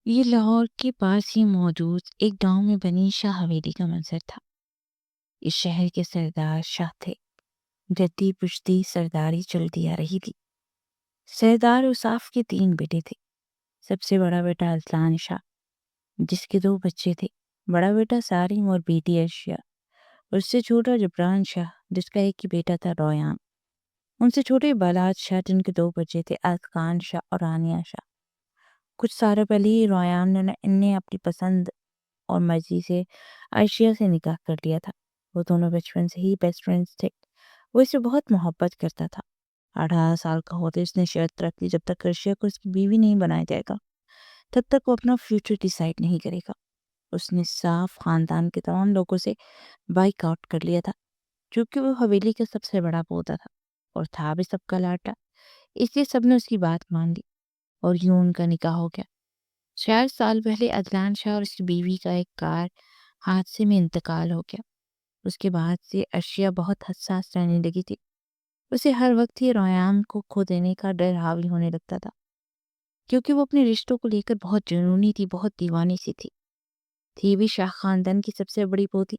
یہ لاہور کے پاس ہی موجود ایک گاؤں میں بنی شاہ حویلی کا منظر تھا۔ اس شہر کے سردار شاہ تھے، جدی پشتی سرداری چلتی آ رہی تھی۔ سردار اصاف کے 3 بیٹے تھے۔ سب سے بڑا بیٹا اذلان شاہ، جس کے 2 بچے تھے، بڑا بیٹا سارم اور بیٹی ارشیا، اور اس سے چھوٹا جبران شاہ، جس کا ایک ہی بیٹا تھا رویان۔ ان سے چھوٹے بالاد شاہ، جن کے 2 بچے تھے، ازخان شاہ اور رانیہ شاہ۔ کچھ سالوں پہلے ہی رویان نے اپنی پسند اور مرضی سے عائشہ سے نکاح کر لیا تھا۔ وہ دونوں بچپن سے ہی بیسٹ فرینڈز تھے۔ وہ اسے بہت محبت کرتا تھا۔ 18 سال کا ہوتے اس نے شرط رکھ لی، جب تک عائشہ کو اس کی بیوی نہیں بنایا جائے گا تب تک وہ اپنا فیوچر ڈیسائیڈ نہیں کرے گا۔ اس نے صاف خاندان کے تمام لوگوں سے بائک آؤٹ کر لیا تھا، کیونکہ وہ حویلی کا سب سے بڑا پوتا تھا اور تھا بھی سب کا لاڈلا۔ اس لیے سب نے اس کی بات مان لی اور یوں ان کا نکاح ہو گیا۔ 4 سال پہلے اذلان شاہ اور اس کی بیوی کا ایک کار حادثے میں انتقال ہو گیا۔ اس کے بعد سے ارشیا بہت حساس رہنے لگی تھی۔ اسے ہر وقت ہی رویان کو کھو دینے کا ڈر حاوی ہونے لگتا تھا، کیونکہ وہ اپنے رشتوں کو لے کر بہت جنونی تھی، بہت دیوانی سی تھی بھی شاہ خاندان کی سب سے بڑی پوتی،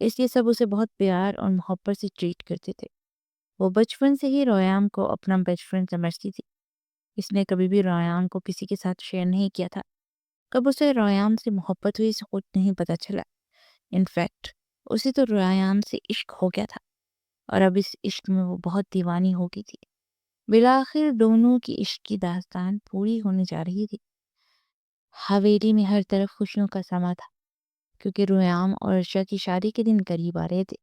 اس لیے سب اسے بہت پیار اور محبت سے ٹریٹ کرتے تھے۔ وہ بچپن سے ہی رویان کو اپنا بیسٹ فرینڈ سمجھتی تھی۔ اس نے کبھی بھی رویان کو کسی کے ساتھ شیئر نہیں کیا تھا۔ کب اسے رویان سے محبت ہوئی اسے خود نہیں پتا چلا۔ انفیکٹ اسے تو رویان سے عشق ہو گیا تھا، اور اب اس عشق میں وہ بہت دیوانی ہو گئی تھی۔ بالآخر دونوں کی عشق کی داستان پوری ہونے جا رہی تھی۔ حویلی میں ہر طرف خوشیوں کا سما تھا، کیونکہ رویام اور عرشا کی شادی کے دن قریب آ رہے تھے۔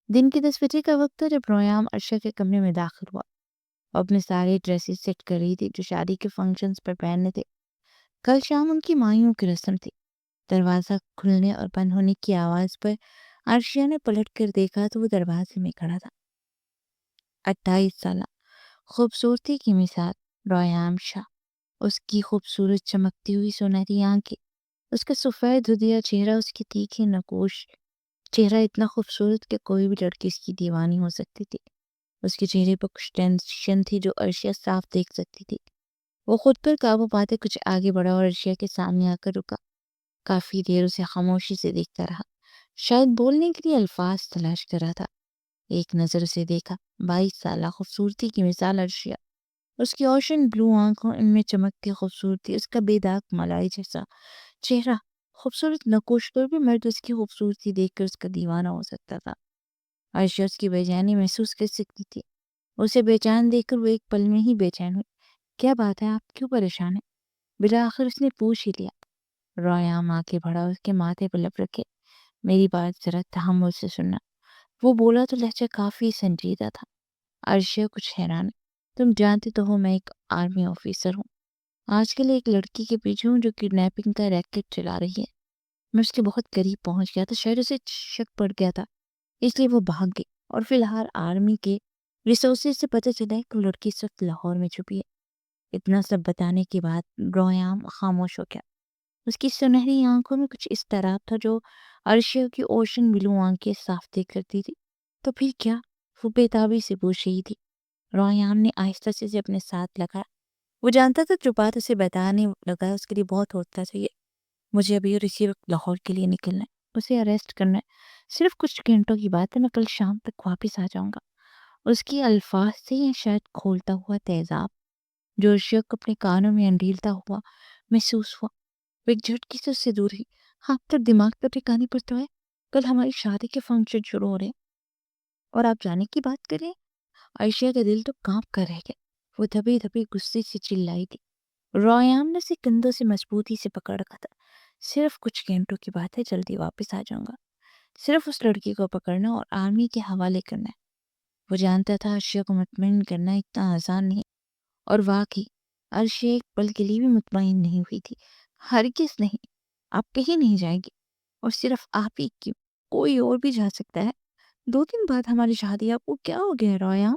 دن کے 10 بجے کا وقت تھا جب رویام عرشا کے کمرے میں داخل ہوا۔ وہ اپنے سارے ڈریسز سیٹ کر رہی تھی جو شادی کے فنکشنز پر پہننے تھے۔ کل شام ان کی مائیوں کی رسم تھی۔ دروازہ کھلنے اور بند ہونے کی آواز پر عرشیا نے پلٹ کر دیکھا تو وہ دروازے میں کھڑا تھا۔ 28 سالہ، خوبصورتی کی مثال، رویام شاہ۔ اس کی خوبصورت چمکتی ہوئی سنہری آنکھیں، اس کا سفید دھدیا چہرہ، اس کی تیکھی نقوش چہرہ اتنا خوبصورت کہ کوئی بھی لڑکی اس کی دیوانی ہو سکتی تھی۔ اس کے چہرے پر کچھ ٹینشن تھی جو عرشیا صاف دیکھ سکتی تھی۔ وہ خود پر قابو پاتے کچھ آگے بڑھا اور عرشیا کے سامنے آ کر رکا۔ کافی دیر اسے خاموشی سے دیکھتا رہا، شاید بولنے کے لیے الفاظ تلاش کر رہا تھا۔ ایک نظر اسے دیکھا، 22 سالہ، خوبصورتی کی مثال عرشیا۔ اس کی اوشن بلو آنکھوں، ان میں چمکتی خوبصورتی، اس کا بے داغ ملائی جیسا چہرہ، خوبصورت نقوش، پر بھی مرد اس کی خوبصورتی دیکھ کر اس کا دیوانہ ہو سکتا تھا۔ عائشہ اس کی بے چینی محسوس کر سکتی تھی۔ اسے بے چین دیکھ کر وہ ایک پل میں ہی بے چین ہوئی۔ کیا بات ہے، آپ کیوں پریشان ہیں؟ بالآخر اس نے پوچھ ہی لیا۔ رویام آگے بڑھا، اس کے ماتھے پر لب رکھے۔ میری بات ذرا تحمل سے سننا۔ وہ بولا تو لہجہ کافی سنجیدہ تھا۔ عرشیا کچھ حیران، تم جانتے تو ہو میں ایک آرمی آفیسر ہوں۔ آج کل ایک لڑکی کے پیچھے ہوں جو کڈنیپنگ کا ریکٹ چلا رہی ہے۔ میں اس کے بہت قریب پہنچ گیا تھا، شاید اسے شک پڑ گیا تھا، اس لیے وہ بھاگ گئی، اور فی الحال آرمی کے ریسورسز سے پتہ چلا ہے کہ وہ لڑکی اس وقت لاہور میں چھپی ہے۔ اتنا سب بتانے کے بعد رویام خاموش ہو گیا۔ اس کی سنہری آنکھوں میں کچھ اضطراب تھا جو عرشیا کی اوشن بلو آنکھیں صاف دیکھ کرتی تھی۔ تو پھر کیا؟ وہ بےتابی سے پوچھ رہی تھی۔ رویام نے آہستہ سے اسے اپنے ساتھ لگایا۔ وہ جانتا تھا جو بات اسے بتانے لگا اس کے لیے بہت ہوتا چاہیے۔ مجھے ابھی اور اسی وقت لاہور کے لیے نکلنا ہے، اسے اریسٹ کرنا ہے، صرف کچھ گھنٹوں کی بات ہے، میں کل شام تک واپس آ جاؤں گا۔ اس کی الفاظ سے یہ شاید کھولتا ہوا تیزاب جو عرشیا کو اپنے کانوں میں انڈیلتا ہوا محسوس ہوا۔ وہ ایک جھٹکی سے اس سے دور ہوئی۔ ہاں، تو دماغ تو ٹھکانے پر تو ہے، کل ہماری شادی کے فنکشن شروع ہو رہے ہیں اور آپ جانے کی بات کر رہے ہیں۔ عائشہ کا دل تو کانپ کر رہ گیا۔ وہ دھبے دھبے غصے سے چلائی تھی۔ رویام نے اسے کندھوں سے مضبوطی سے پکڑ رکھا تھا۔ صرف کچھ گھنٹوں کی بات ہے، جلدی واپس آ جاؤں گا۔ صرف اس لڑکی کو پکڑنا اور آرمی کے حوالے کرنا ہے۔ وہ جانتا تھا عرشیا کو مطمئن کرنا اتنا آسان نہیں، اور واقعی عرشیا ایک پل کے لیے بھی مطمئن نہیں ہوئی تھی۔ ہرگز نہیں، آپ کہیں نہیں جائیں گی، اور صرف آپ ہی کیوں، کوئی اور بھی جا سکتا ہے۔ 2 دن بعد ہماری شادی، آپ کو کیا ہو گیا رویام؟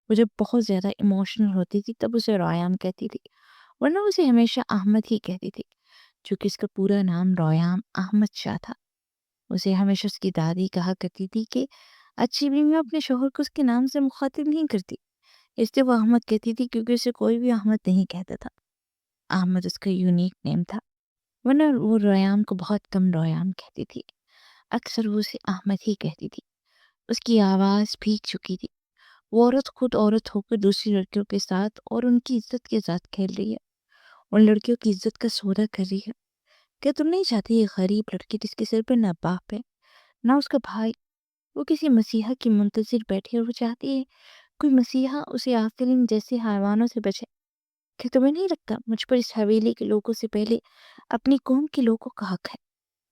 وہ جب بہت زیادہ ایموشنل ہوتی تھی تب اسے رویام کہتی تھی، ورنہ اسے ہمیشہ احمد ہی کہتی تھی، چونکہ اس کا پورا نام رویام احمد شاہ تھا۔ اسے ہمیشہ اس کی دادی کہا کرتی تھی کہ اچھی بیوی اپنے شوہر کو اس کے نام سے مخاطب نہیں کرتی، اس لیے وہ احمد کہتی تھی کیونکہ اسے کوئی بھی احمد نہیں کہتا تھا۔ احمد اس کا یونیک نیم تھا۔ ورنہ وہ ریان کو بہت کم ریان کہتی تھی، اکثر وہ اسے احمد ہی کہتی تھی۔ اس کی آواز بھیگ چکی تھی۔ وہ عورت خود عورت ہو کر دوسری لڑکیوں کے ساتھ اور ان کی عزت کے ساتھ کھیل رہی ہے، ان لڑکیوں کی عزت کا سودا کر رہی ہے۔ کیا تم نہیں چاہتی یہ غریب لڑکی جس کے سر پہ نہ باپ ہے نہ اس کا بھائی، وہ کسی مسیحا کی منتظر بیٹھی اور وہ چاہتی ہے کوئی مسیحا اسے آفرین جیسے حیوانوں سے بچے؟ کہ تمہیں نہیں لگتا مجھ پر اس حویلی کے لوگوں سے پہلے اپنی قوم کے لوگوں کا حق ہے؟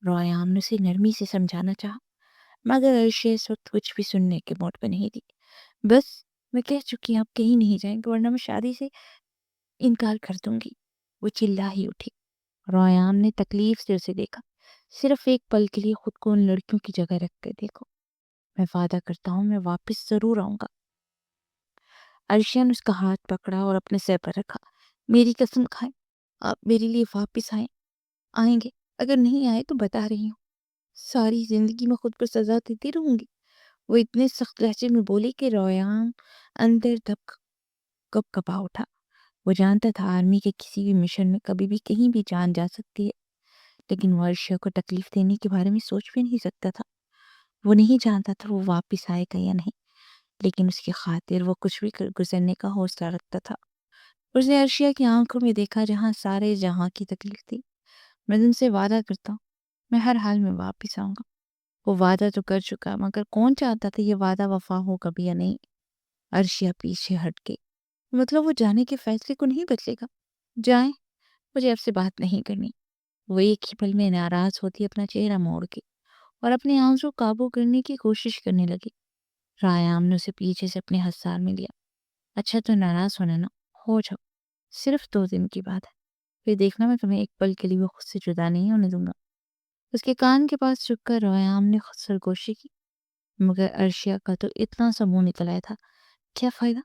رویان نے اسے نرمی سے سمجھانا چاہا، مگر عرشے اس وقت کچھ بھی سننے کے موڈ پہ نہیں تھی۔ بس میں کہہ چکی آپ کہیں نہیں جائیں گے ورنہ میں شادی سے انکار کر دوں گی، وہ چلا ہی اٹھی۔ رویان نے تکلیف سے اسے دیکھا، صرف ایک پل کے لیے خود کو ان لڑکیوں کی جگہ رکھ کر دیکھو۔ میں وعدہ کرتا ہوں میں واپس ضرور آؤں گا۔ عرشیا نے اس کا ہاتھ پکڑا اور اپنے سر پر رکھا۔ میری قسم کھائیں آپ میرے لیے واپس آئیں گے؟ اگر نہیں آئے تو بتا رہی ہوں ساری زندگی میں خود پر سزا دیتی رہوں گی، وہ اتنے سخت لہجے میں بولی کہ رویان اندر دب کب کپا اٹھا۔ وہ جانتا تھا آرمی کے کسی بھی مشن میں کبھی بھی کہیں بھی جان جا سکتی ہے، لیکن وہ عرشیا کو تکلیف دینے کے بارے میں سوچ بھی نہیں سکتا تھا۔ وہ نہیں جانتا تھا وہ واپس آئے گا یا نہیں، لیکن اس کی خاطر وہ کچھ بھی گزرنے کا حوصلہ رکھتا تھا۔ اس نے عرشیا کی آنکھوں میں دیکھا جہاں سارے جہاں کی تکلیف تھی۔ میں تم سے وعدہ کرتا ہوں میں ہر حال میں واپس آؤں گا۔ وہ وعدہ تو کر چکا، مگر کون چاہتا تھا یہ وعدہ وفا ہو کبھی یا نہیں؟ عرشیا پیچھے ہٹ گئی۔ مطلب وہ جانے کے فیصلے کو نہیں بدلے گا؟ جائیں، مجھے اب سے بات نہیں کرنی۔ وہ ایک ہی پل میں ناراض ہوتی اپنا چہرہ موڑ کے اور اپنے آنسو قابو کرنے کی کوشش کرنے لگی۔ رایام نے اسے پیچھے سے اپنے ہتھیار میں لیا۔ اچھا تو ناراض ہونا نا، ہو جاؤ، صرف 2 دن کی بات ہے، پھر دیکھنا میں تمہیں ایک پل کے لیے وہ خود سے جدا نہیں ہونے دوں گا۔ اس کے کان کے پاس چک کر ریام نے خود سرگوشی کی، مگر عرشیا کا تو اتنا سا منہ نکل آیا تھا، کیا فائدہ،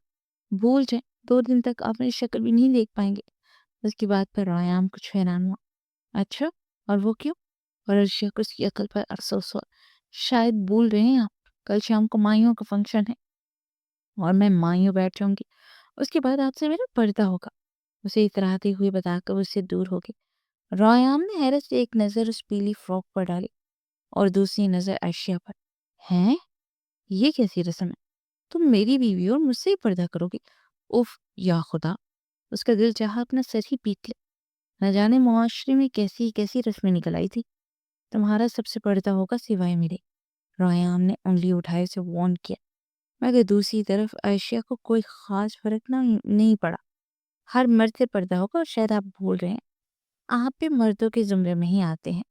بھول جائیں، 2 دن تک آپ میری شکل بھی نہیں دیکھ پائیں گے۔ اس کی بات پر ریام کچھ حیران ہوا۔ اچھا، اور وہ کیوں؟ اور عرشیا کو اس کی عقل پر افسوس ہوا۔ شاید بھول رہے ہیں آپ، کل شام کو مائیوں کا فنکشن ہے اور میں مائیوں بیٹھ جاؤں گی، اس کے بعد آپ سے میرا پردہ ہوگا۔ اسے اتراتے ہوئے بتا کر اس سے دور ہو گئی۔ ریام نے حیرت سے ایک نظر اس پیلی فراک پر ڈالی اور دوسری نظر عرشیا پر۔ ہیں، یہ کیسی رسم ہے؟ تم میری بیوی اور مجھ سے ہی پردہ کرو گی؟ اف، یا خدا! اس کا دل چاہا اپنا سر ہی پیٹ لے۔ نہ جانے معاشرے میں کیسی کیسی رسمیں نکل آئی تھی۔ تمہارا سب سے پردہ ہوگا سوائے میرے۔ ریام نے انگلی اٹھائے اسے وارن کیا، مگر دوسری طرف عائشہ کو کوئی خاص فرق نہیں پڑا۔ ہر مرد سے پردہ ہوگا اور شاید آپ بھول رہے ہیں آپ بھی مردوں کے زمرے میں ہی آتے ہیں۔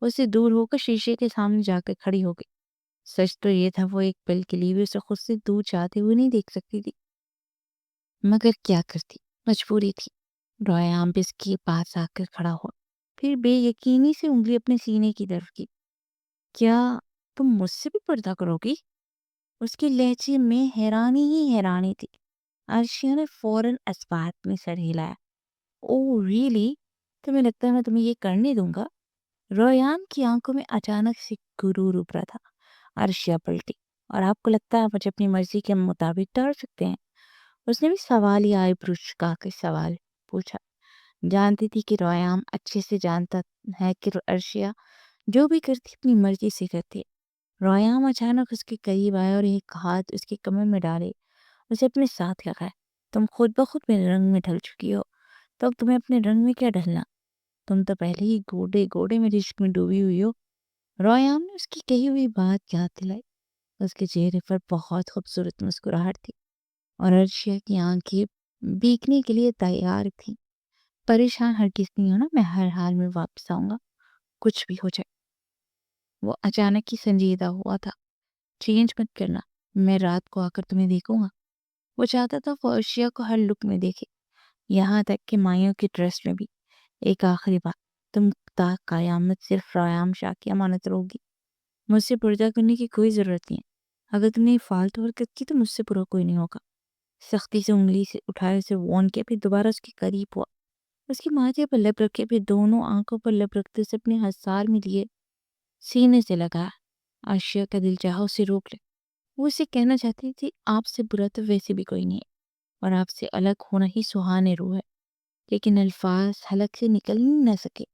اس سے دور ہو کر شیشے کے سامنے جا کر کھڑی ہو گئی۔ سچ تو یہ تھا وہ ایک پل کے لیے بھی اسے خود سے دور جاتے ہوئے نہیں دیکھ سکتی تھی، مگر کیا کرتی، مجبوری تھی۔ ریام بھی اس کے پاس آ کر کھڑا ہوا، پھر بے یقینی سے انگلی اپنے سینے کی طرف کی۔ کیا تم مجھ سے بھی پردہ کرو گی؟ اس کے لہجے میں حیرانی ہی حیرانی تھی۔ عرشیا نے فوراً اس بات میں سر ہلایا۔ اوہ ریئلی؟ تمہیں لگتا ہے میں تمہیں یہ کرنے دوں گا؟ ریان کی آنکھوں میں اچانک سے غرور ابھرا تھا۔ عرشیا پلٹی۔ اور آپ کو لگتا ہے آپ مجھے اپنی مرضی کے مطابق ڈال سکتے ہیں؟ اس نے بھی سوال یا آئی چکا کے سوال پوچھا۔ جانتی تھی کہ ریان اچھے سے جانتا ہے کہ عرشیا جو بھی کرتی اپنی مرضی سے کرتی ہے۔ ریان اچانک اس کے قریب آیا اور ایک ہاتھ اس کے کمر میں ڈالے اسے اپنے ساتھ لگایا۔ تم خود بخود میرے رنگ میں ڈھل چکی ہو، تو اب تمہیں اپنے رنگ میں کیا ڈھلنا؟ تم تو پہلے ہی گوڑے گوڑے میرے عشق میں ڈوبی ہوئی ہو۔ ریان نے اس کی کہی ہوئی بات یاد دلائی۔ اس کے چہرے پر بہت خوبصورت مسکراہٹ تھی اور عرشیا کی آنکھیں بیکنے کے لیے تیار تھیں۔ پریشان ہرگز نہیں ہونا، میں ہر حال میں واپس آؤں گا، کچھ بھی ہو جائے۔ وہ اچانک ہی سنجیدہ ہوا تھا۔ چینج مت کرنا، میں رات کو آ کر تمہیں دیکھوں گا۔ وہ چاہتا تھا وہ عرشیا کو ہر لک میں دیکھے، یہاں تک کہ مائیوں کی ڈریس میں بھی۔ ایک آخری بات، تم تا قیامت صرف ریام شاہ کی امانت رہو گی۔ مجھ سے پردہ کرنے کی کوئی ضرورت نہیں ہے۔ اگر تم نے فالتو حرکت کی تو مجھ سے برا کوئی نہیں ہوگا۔ سختی سے انگلی سے اٹھائے اسے وارن کیا، پھر دوبارہ اس کے قریب ہوا، اس کی ماتھے پر لب رکھے، پھر دونوں آنکھوں پر لب رکھتے اسے اپنے ہتھیار میں لیے سینے سے لگایا۔ عرشیا کا دل چاہا اسے روک لے، وہ اسے کہنا چاہتی تھی آپ سے برا تو ویسے بھی کوئی نہیں ہے اور آپ سے الگ ہونا ہی سہانے روح ہے، لیکن الفاظ حلق سے نکل ہی نہ سکے۔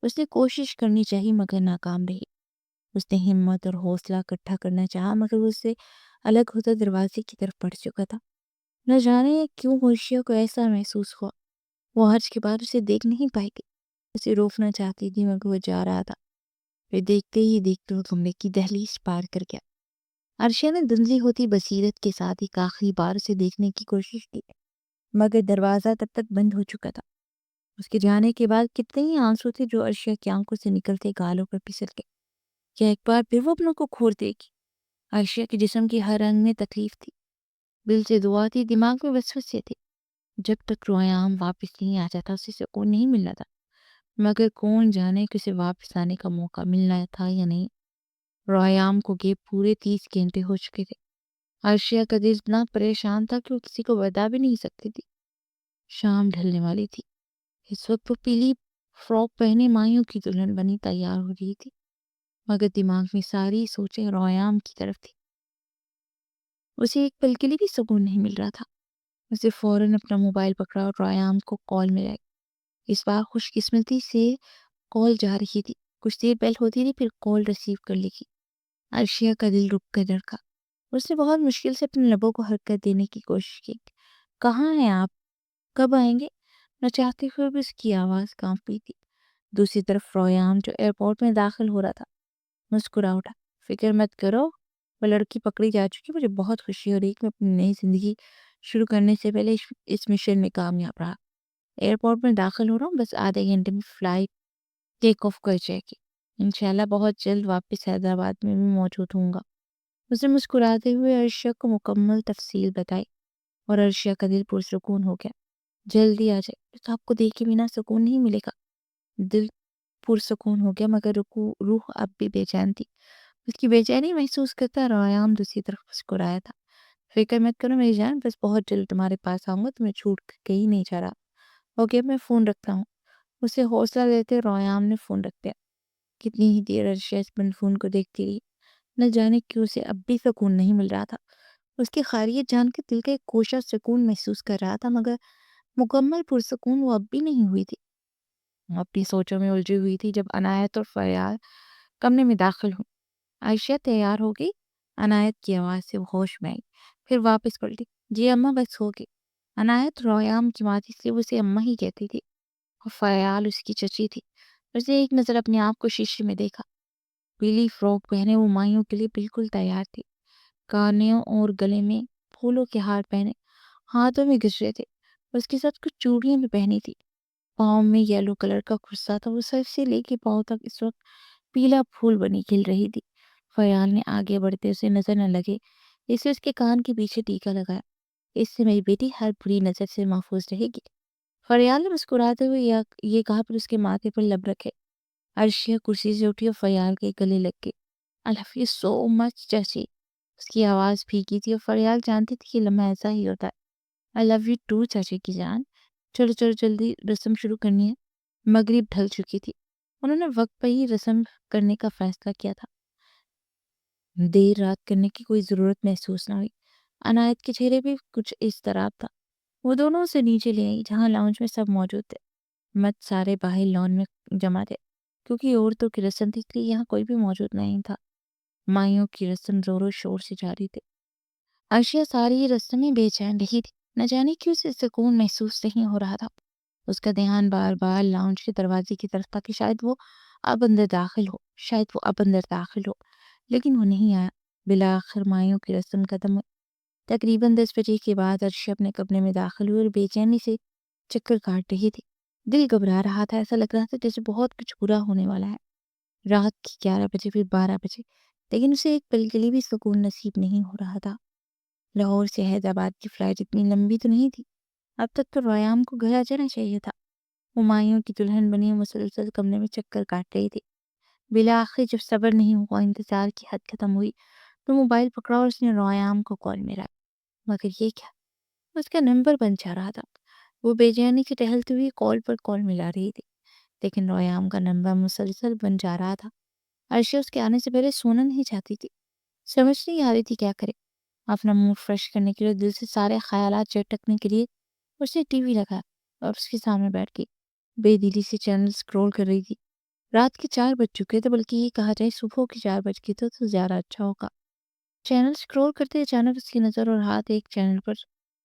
اس نے کوشش کرنی چاہی مگر ناکام رہی۔ اس نے ہمت اور حوصلہ اکٹھا کرنا چاہا مگر وہ اس سے الگ ہوتا دروازے کی طرف بڑھ چکا تھا۔ نہ جانے کیوں عرشیا کو ایسا محسوس ہوا وہ حرج کے بعد اسے دیکھ نہیں پائے گی۔ اسے روکنا چاہتی تھی مگر وہ جا رہا تھا۔ پھر دیکھتے ہی دیکھتے وہ کمرے کی دہلیز پار کر گیا۔ عرشیا نے دھندلی ہوتی بصیرت کے ساتھ ایک آخری بار اسے دیکھنے کی کوشش کی مگر دروازہ تب تک بند ہو چکا تھا۔ اس کے جانے کے بعد کتنے ہی آنسو تھے جو عرشیا کی آنکھوں سے نکلتے گالوں پر پھسل گئے۔ کیا ایک بار پھر وہ اپنوں کو کھور دے گی؟ عرشیا کے جسم کی ہر رنگ میں تکلیف تھی، دل سے دعا تھی، دماغ میں وسوسے تھے۔ جب تک رویام واپس نہیں آ جاتا اسے سکون نہیں ملنا تھا، مگر کون جانے کہ اسے واپس آنے کا موقع ملنا تھا یا نہیں۔ رویام کو گئے پورے 30 گھنٹے ہو چکے تھے۔ عرشیا کا دل اتنا پریشان تھا کہ وہ کسی کو بتا بھی نہیں سکتی تھی۔ شام ڈھلنے والی تھی۔ اس وقت وہ پیلی فراک پہنے مائیوں کی دلہن بنی تیار ہو رہی تھی، مگر دماغ میں ساری سوچیں رویام کی طرف تھی۔ اسے ایک پل کے لیے بھی سکون نہیں مل رہا تھا۔ اسے فوراً اپنا موبائل پکڑا اور رویام کو کال ملائی۔ اس بار خوش قسمتی سے کال جا رہی تھی۔ کچھ دیر بیل ہوتی رہی پھر کال ریسیو کر لی گئی۔ عرشیا کا دل رک کر دھڑکا۔ اس نے بہت مشکل سے اپنے لبوں کو حرکت دینے کی کوشش کی۔ کہاں ہیں آپ؟ کب آئیں گے؟ نہ چاہتے ہوئے بھی اس کی آواز کانپ رہی تھی۔ دوسری طرف رویام جو ایئرپورٹ میں داخل ہو رہا تھا مسکرا اٹھا۔ فکر مت کرو، وہ لڑکی پکڑی جا چکی، مجھے بہت خوشی ہو رہی کہ میں اپنی نئی زندگی شروع کرنے سے پہلے اس مشن میں کامیاب رہا۔ ایئرپورٹ میں داخل ہو رہا ہوں، بس آدھے گھنٹے میں فلائٹ ٹیک آف کر جائے گی۔ انشاءاللہ بہت جلد واپس حیدرآباد میں بھی موجود ہوں گا۔ اس نے مسکراتے ہوئے عرشیا کو مکمل تفصیل بتائی اور عرشیا کا دل پرسکون ہو گیا۔ جلدی آ جائے تو آپ کو دیکھے بنا سکون نہیں ملے گا۔ دل پرسکون ہو گیا مگر روح اب بھی بے چین تھی۔ اس کی بے چینی محسوس کرتا رویام دوسری طرف مسکرایا تھا۔ فکر مت کرو میری جان، بس بہت جلد تمہارے پاس آؤں گا، تمہیں چھوڑ کر کہیں نہیں جا رہا۔ اوکے میں فون رکھتا ہوں۔ اسے حوصلہ دیتے رویام نے فون رکھ دیا۔ کتنی ہی دیر عرشیا اس بند فون کو دیکھتی رہی۔ نہ جانے کیوں اسے اب بھی سکون نہیں مل رہا تھا۔ اس کی خیریت جان کے دل کا ایک کوشہ سکون محسوس کر رہا تھا مگر مکمل پرسکون وہ اب بھی نہیں ہوئی تھی۔ وہ اپنی سوچوں میں الجھی ہوئی تھی جب عنایت اور فریال کمرے میں داخل ہوئی۔ عائشہ تیار ہو گئی؟ عنایت کی آواز سے وہ ہوش میں آئی، پھر واپس پلٹی۔ جی اماں بس ہو گئی۔ عنایت رویام کی ماں تھی اس لیے وہ اسے اماں ہی کہتی تھی اور فریال اس کی چچی تھی۔ اسے ایک نظر اپنے آپ کو شیشے میں دیکھا۔ پیلی فراک پہنے وہ مائیوں کے لیے بالکل تیار تھی۔ کانوں اور گلے میں پھولوں کے ہار پہنے، ہاتھوں میں گجرے تھے، اس کے ساتھ کچھ چوڑیاں بھی پہنی تھی۔ پاؤں میں یلو کلر کا کرتا تھا، وہ سر سے لے کے پاؤں تک اس وقت پیلا پھول بنی کھل رہی تھی۔ فریال نے آگے بڑھتے اسے نظر نہ لگے اسے اس کے کان کے پیچھے ٹیکا لگایا۔ اس سے میری بیٹی ہر بری نظر سے محفوظ رہے گی۔ فریال نے مسکراتے ہوئے یہ کہا پھر اس کے ماتھے پر لب رکھے۔ عرشیا کرسی سے اٹھی اور فریال کے گلے لگ گئی۔ آئی لو یو سو مچ چاچی۔ اس کی آواز پھیکی تھی اور فریال جانتی تھی کہ لمحہ ایسا ہی ہوتا ہے۔ آئی لو یو ٹو چاچی کی جان۔ چلو چلو جلدی رسم شروع کرنی ہے۔ مغرب ڈھل چکی تھی۔ انہوں نے وقت پہ ہی رسم کرنے کا فیصلہ کیا تھا۔ دیر رات کرنے کی کوئی ضرورت محسوس نہ ہوئی۔ عنایت کے چہرے پہ کچھ اضطراب تھا۔ وہ دونوں اسے نیچے لے آئی جہاں لاؤنج میں سب موجود تھے۔ مت سارے باہر لان میں جمع تھے کیونکہ عورتوں کی رسم تھی اس لیے یہاں کوئی بھی موجود نہیں تھا۔ مائیوں کی رسم زور و شور سے جاری تھی۔ عائشہ ساری رسم میں بے چین رہی تھی، نہ جانے کیوں اسے سکون محسوس نہیں ہو رہا تھا۔ اس کا دھیان بار بار لاؤنج کے دروازے کی طرف تھا کہ شاید وہ اب اندر داخل ہو، لیکن وہ نہیں آیا۔ بالآخر مائیوں کی رسم ختم ہوئی۔ تقریباً 10 بجے کے بعد عرشیا اپنے کمرے میں داخل ہوئی اور بے چینی سے چکر کاٹ رہی تھی۔ دل گھبرا رہا تھا، ایسا لگ رہا تھا جیسے بہت کچھ برا ہونے والا ہے۔ رات کی 11 بجے پھر 12 بجے، لیکن اسے ایک پل کے لیے بھی سکون نصیب نہیں ہو رہا تھا۔ لاہور سے حیدرآباد کی فلائٹ اتنی لمبی تو نہیں تھی۔ اب تک تو رویام کو گھر آ جانا چاہیے تھا۔ وہ مائیوں کی دلہن بنی مسلسل کمرے میں چکر کاٹ رہی تھی۔ بالآخر جب صبر نہیں ہوا، انتظار کی حد ختم ہوئی تو موبائل پکڑا اور اس نے رویام کو کال ملا، مگر یہ کیا، اس کا نمبر بند جا رہا تھا۔ وہ بے چینی سے ٹہلتی ہوئی کال پر کال ملا رہی تھی لیکن رویام کا نمبر مسلسل بند جا رہا تھا۔ عرشیا اس کے آنے سے پہلے سونا نہیں چاہتی تھی، سمجھ نہیں آ رہی تھی کیا کرے۔ اپنا موڈ فریش کرنے کے لیے، دل سے سارے خیالات جھٹکنے کے لیے اس نے ٹی وی لگایا اور اس کے سامنے بیٹھ گئی۔ بے دلی سے چینل سکرول کر رہی تھی۔ رات کے 4 بج چکے تھے، بلکہ یہ کہا جائے صبح کے 4 بج گئے تو زیادہ اچھا ہوگا۔ چینل اسکرول کرتے اچانک اس کی نظر اور ہاتھ ایک چینل پر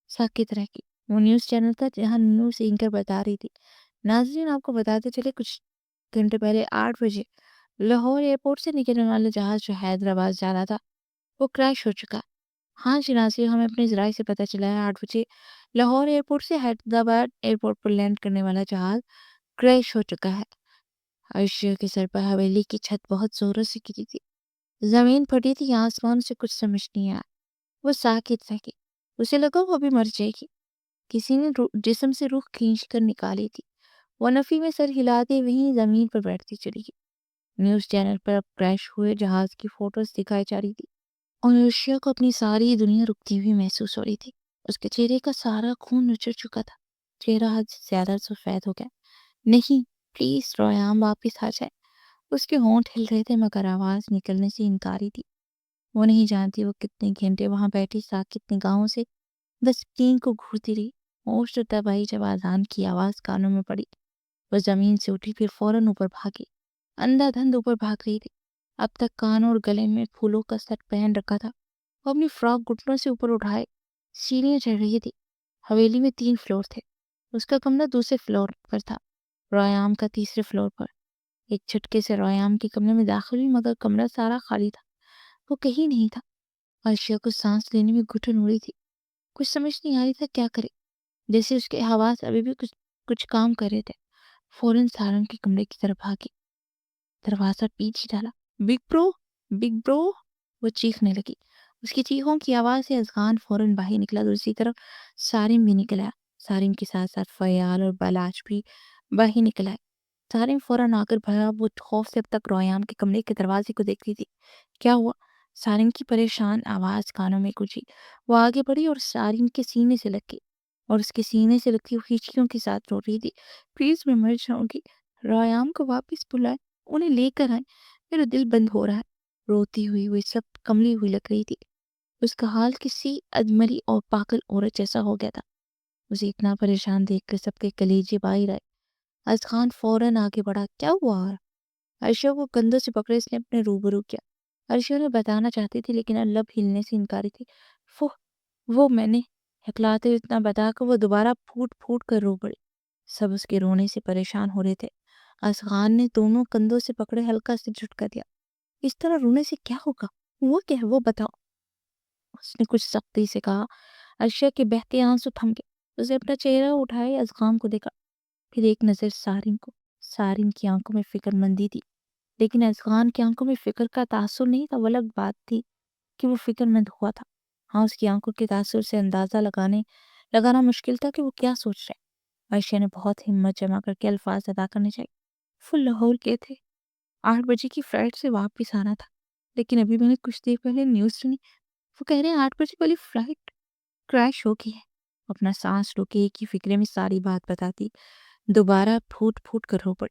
ساکت رہ گئی۔ وہ نیوز چینل تھا جہاں نیوز اینکر بتا رہی تھی، ناظرین آپ کو بتاتے چلے کچھ گھنٹے پہلے 8 بجے لاہور ایئرپورٹ سے نکلنے والا جہاز جو حیدرآباد جا رہا تھا وہ کریش ہو چکا۔ ہاں جی ناظرین، ہمیں اپنے ذرائع سے پتہ چلا ہے 8 بجے لاہور ایئرپورٹ سے حیدرآباد ایئرپورٹ پر لینڈ کرنے والا جہاز کریش ہو چکا ہے۔ عائشہ کے سر پر حویلی کی چھت بہت زوروں سے گری تھی، زمین پھٹی تھی، آسمان سے کچھ سمجھ نہیں آیا۔ وہ ساکت رہ گئی، اسے لگا وہ بھی مر جائے گی، کسی نے جسم سے روح کھینچ کر نکالی تھی۔ وہ نفی میں سر ہلاتے وہیں زمین پر بیٹھتی چلی گئی۔ نیوز چینل پر اب کریش ہوئے جہاز کی فوٹوز دکھائی جا رہی تھی اور عائشہ کو اپنی ساری دنیا رکتی ہوئی محسوس ہو رہی تھی۔ اس کے چہرے کا سارا خون نچڑ چکا تھا، چہرہ حد سے زیادہ سفید ہو گیا۔ نہیں، پلیز رویام واپس آ جائے۔ اس کے ہونٹ ہل رہے تھے مگر آواز نکلنے سے انکاری تھی۔ وہ نہیں جانتی وہ کتنے گھنٹے وہاں بیٹھی ساکت نگاہوں سے بس اسکرین کو گھورتی رہی۔ ہوش تو تب آئی جب آذان کی آواز کانوں میں پڑی۔ وہ زمین سے اٹھی، پھر فوراً اوپر بھاگی، اندھا دھند اوپر بھاگ رہی تھی۔ اب تک کانوں اور گلے میں پھولوں کا سیٹ پہن رکھا تھا۔ وہ اپنی فراک گھٹنوں سے اوپر اٹھائے سیڑھیاں چڑھ رہی تھی۔ حویلی میں 3 فلور تھے، اس کا کمرہ دوسرے فلور پر تھا، رویام کا تیسرے فلور پر۔ ایک جھٹکے سے رویام کے کمرے میں داخل ہوئی مگر کمرہ سارا خالی تھا، وہ کہیں نہیں تھا۔ عائشہ کو سانس لینے میں گھٹن ہو رہی تھی، کچھ سمجھ نہیں آ رہی تھا کیا کرے، جیسے اس کے حواس ابھی بھی کچھ کام کر رہے تھے۔ فوراً سارنگ کے کمرے کی طرف بھاگی، دروازہ پیچھے ڈالا۔ بگ برو، بگ برو، وہ چیخنے لگی۔ اس کی چیخوں کی آواز سے اذغان فوراً باہر نکلا، دوسری طرف سارم بھی نکل آیا۔ سارم کے ساتھ ساتھ فیال اور بلاش بھی باہر نکل آئے۔ سارم فوراً آ کر بھگا، وہ خوف سے اب تک رویام کے کمرے کے دروازے کو دیکھ رہی تھی۔ کیا ہوا؟ سارم کی پریشان آواز کانوں میں گونجی۔ وہ آگے بڑھی اور سارم کے سینے سے لگ گئی اور اس کے سینے سے لگتی ہوئی ہچکیوں کے ساتھ رو رہی تھی، پلیز میں مر جاؤں گی، رویام کو واپس بلائیں، انہیں لے کر آئیں، میرا دل بند ہو رہا ہے۔ روتی ہوئی وہ سب کملی ہوئی لگ رہی تھی، اس کا حال کسی ادمری اور پاگل عورت جیسا ہو گیا تھا۔ اسے اتنا پریشان دیکھ کر سب کے کلیجے باہر آئے۔ اذغان فوراً آگے بڑھا، کیا ہوا؟ عائشہ کو کندھوں سے پکڑے اس نے اپنے روبرو کیا۔ عائشہ نے بتانا چاہتی تھی لیکن لب ہلنے سے انکاری تھی۔ وہ میں نے ہکلاتے ہوئے اتنا بتا کر وہ دوبارہ پھوٹ پھوٹ کر رو پڑی۔ سب اس کے رونے سے پریشان ہو رہے تھے۔ اذغان نے دونوں کندھوں سے پکڑے ہلکا سے جھٹکا دیا، اس طرح رونے سے کیا ہوگا؟ وہ کیا ہے وہ بتاؤ، اس نے کچھ سختی سے کہا۔ عائشہ کے بہتے آنسو تھم گئے، اسے اپنا چہرہ اٹھائے اذغان کو دیکھا، پھر ایک نظر سارم کو۔ سارم کی آنکھوں میں فکر مندی تھی لیکن اذغان کی آنکھوں میں فکر کا تاثر نہیں تھا۔ وہ الگ بات تھی کہ وہ فکر مند ہوا تھا۔ ہاں، اس کی آنکھوں کے تاثر سے اندازہ لگانا مشکل تھا کہ وہ کیا سوچ رہے۔ عائشہ نے بہت ہمت جما کر کے الفاظ ادا کرنے چاہیے۔ وہ لاہور گئے تھے، 8 بجے کی فلائٹ سے واپس آنا تھا، لیکن ابھی میں نے کچھ دیر پہلے نیوز سنی، وہ کہہ رہے ہیں 8 بجے والی فلائٹ کریش ہو گئی ہے۔ اپنا سانس روکے ایک ہی فکرے میں ساری بات بتاتی دوبارہ پھوٹ پھوٹ کر رو پڑی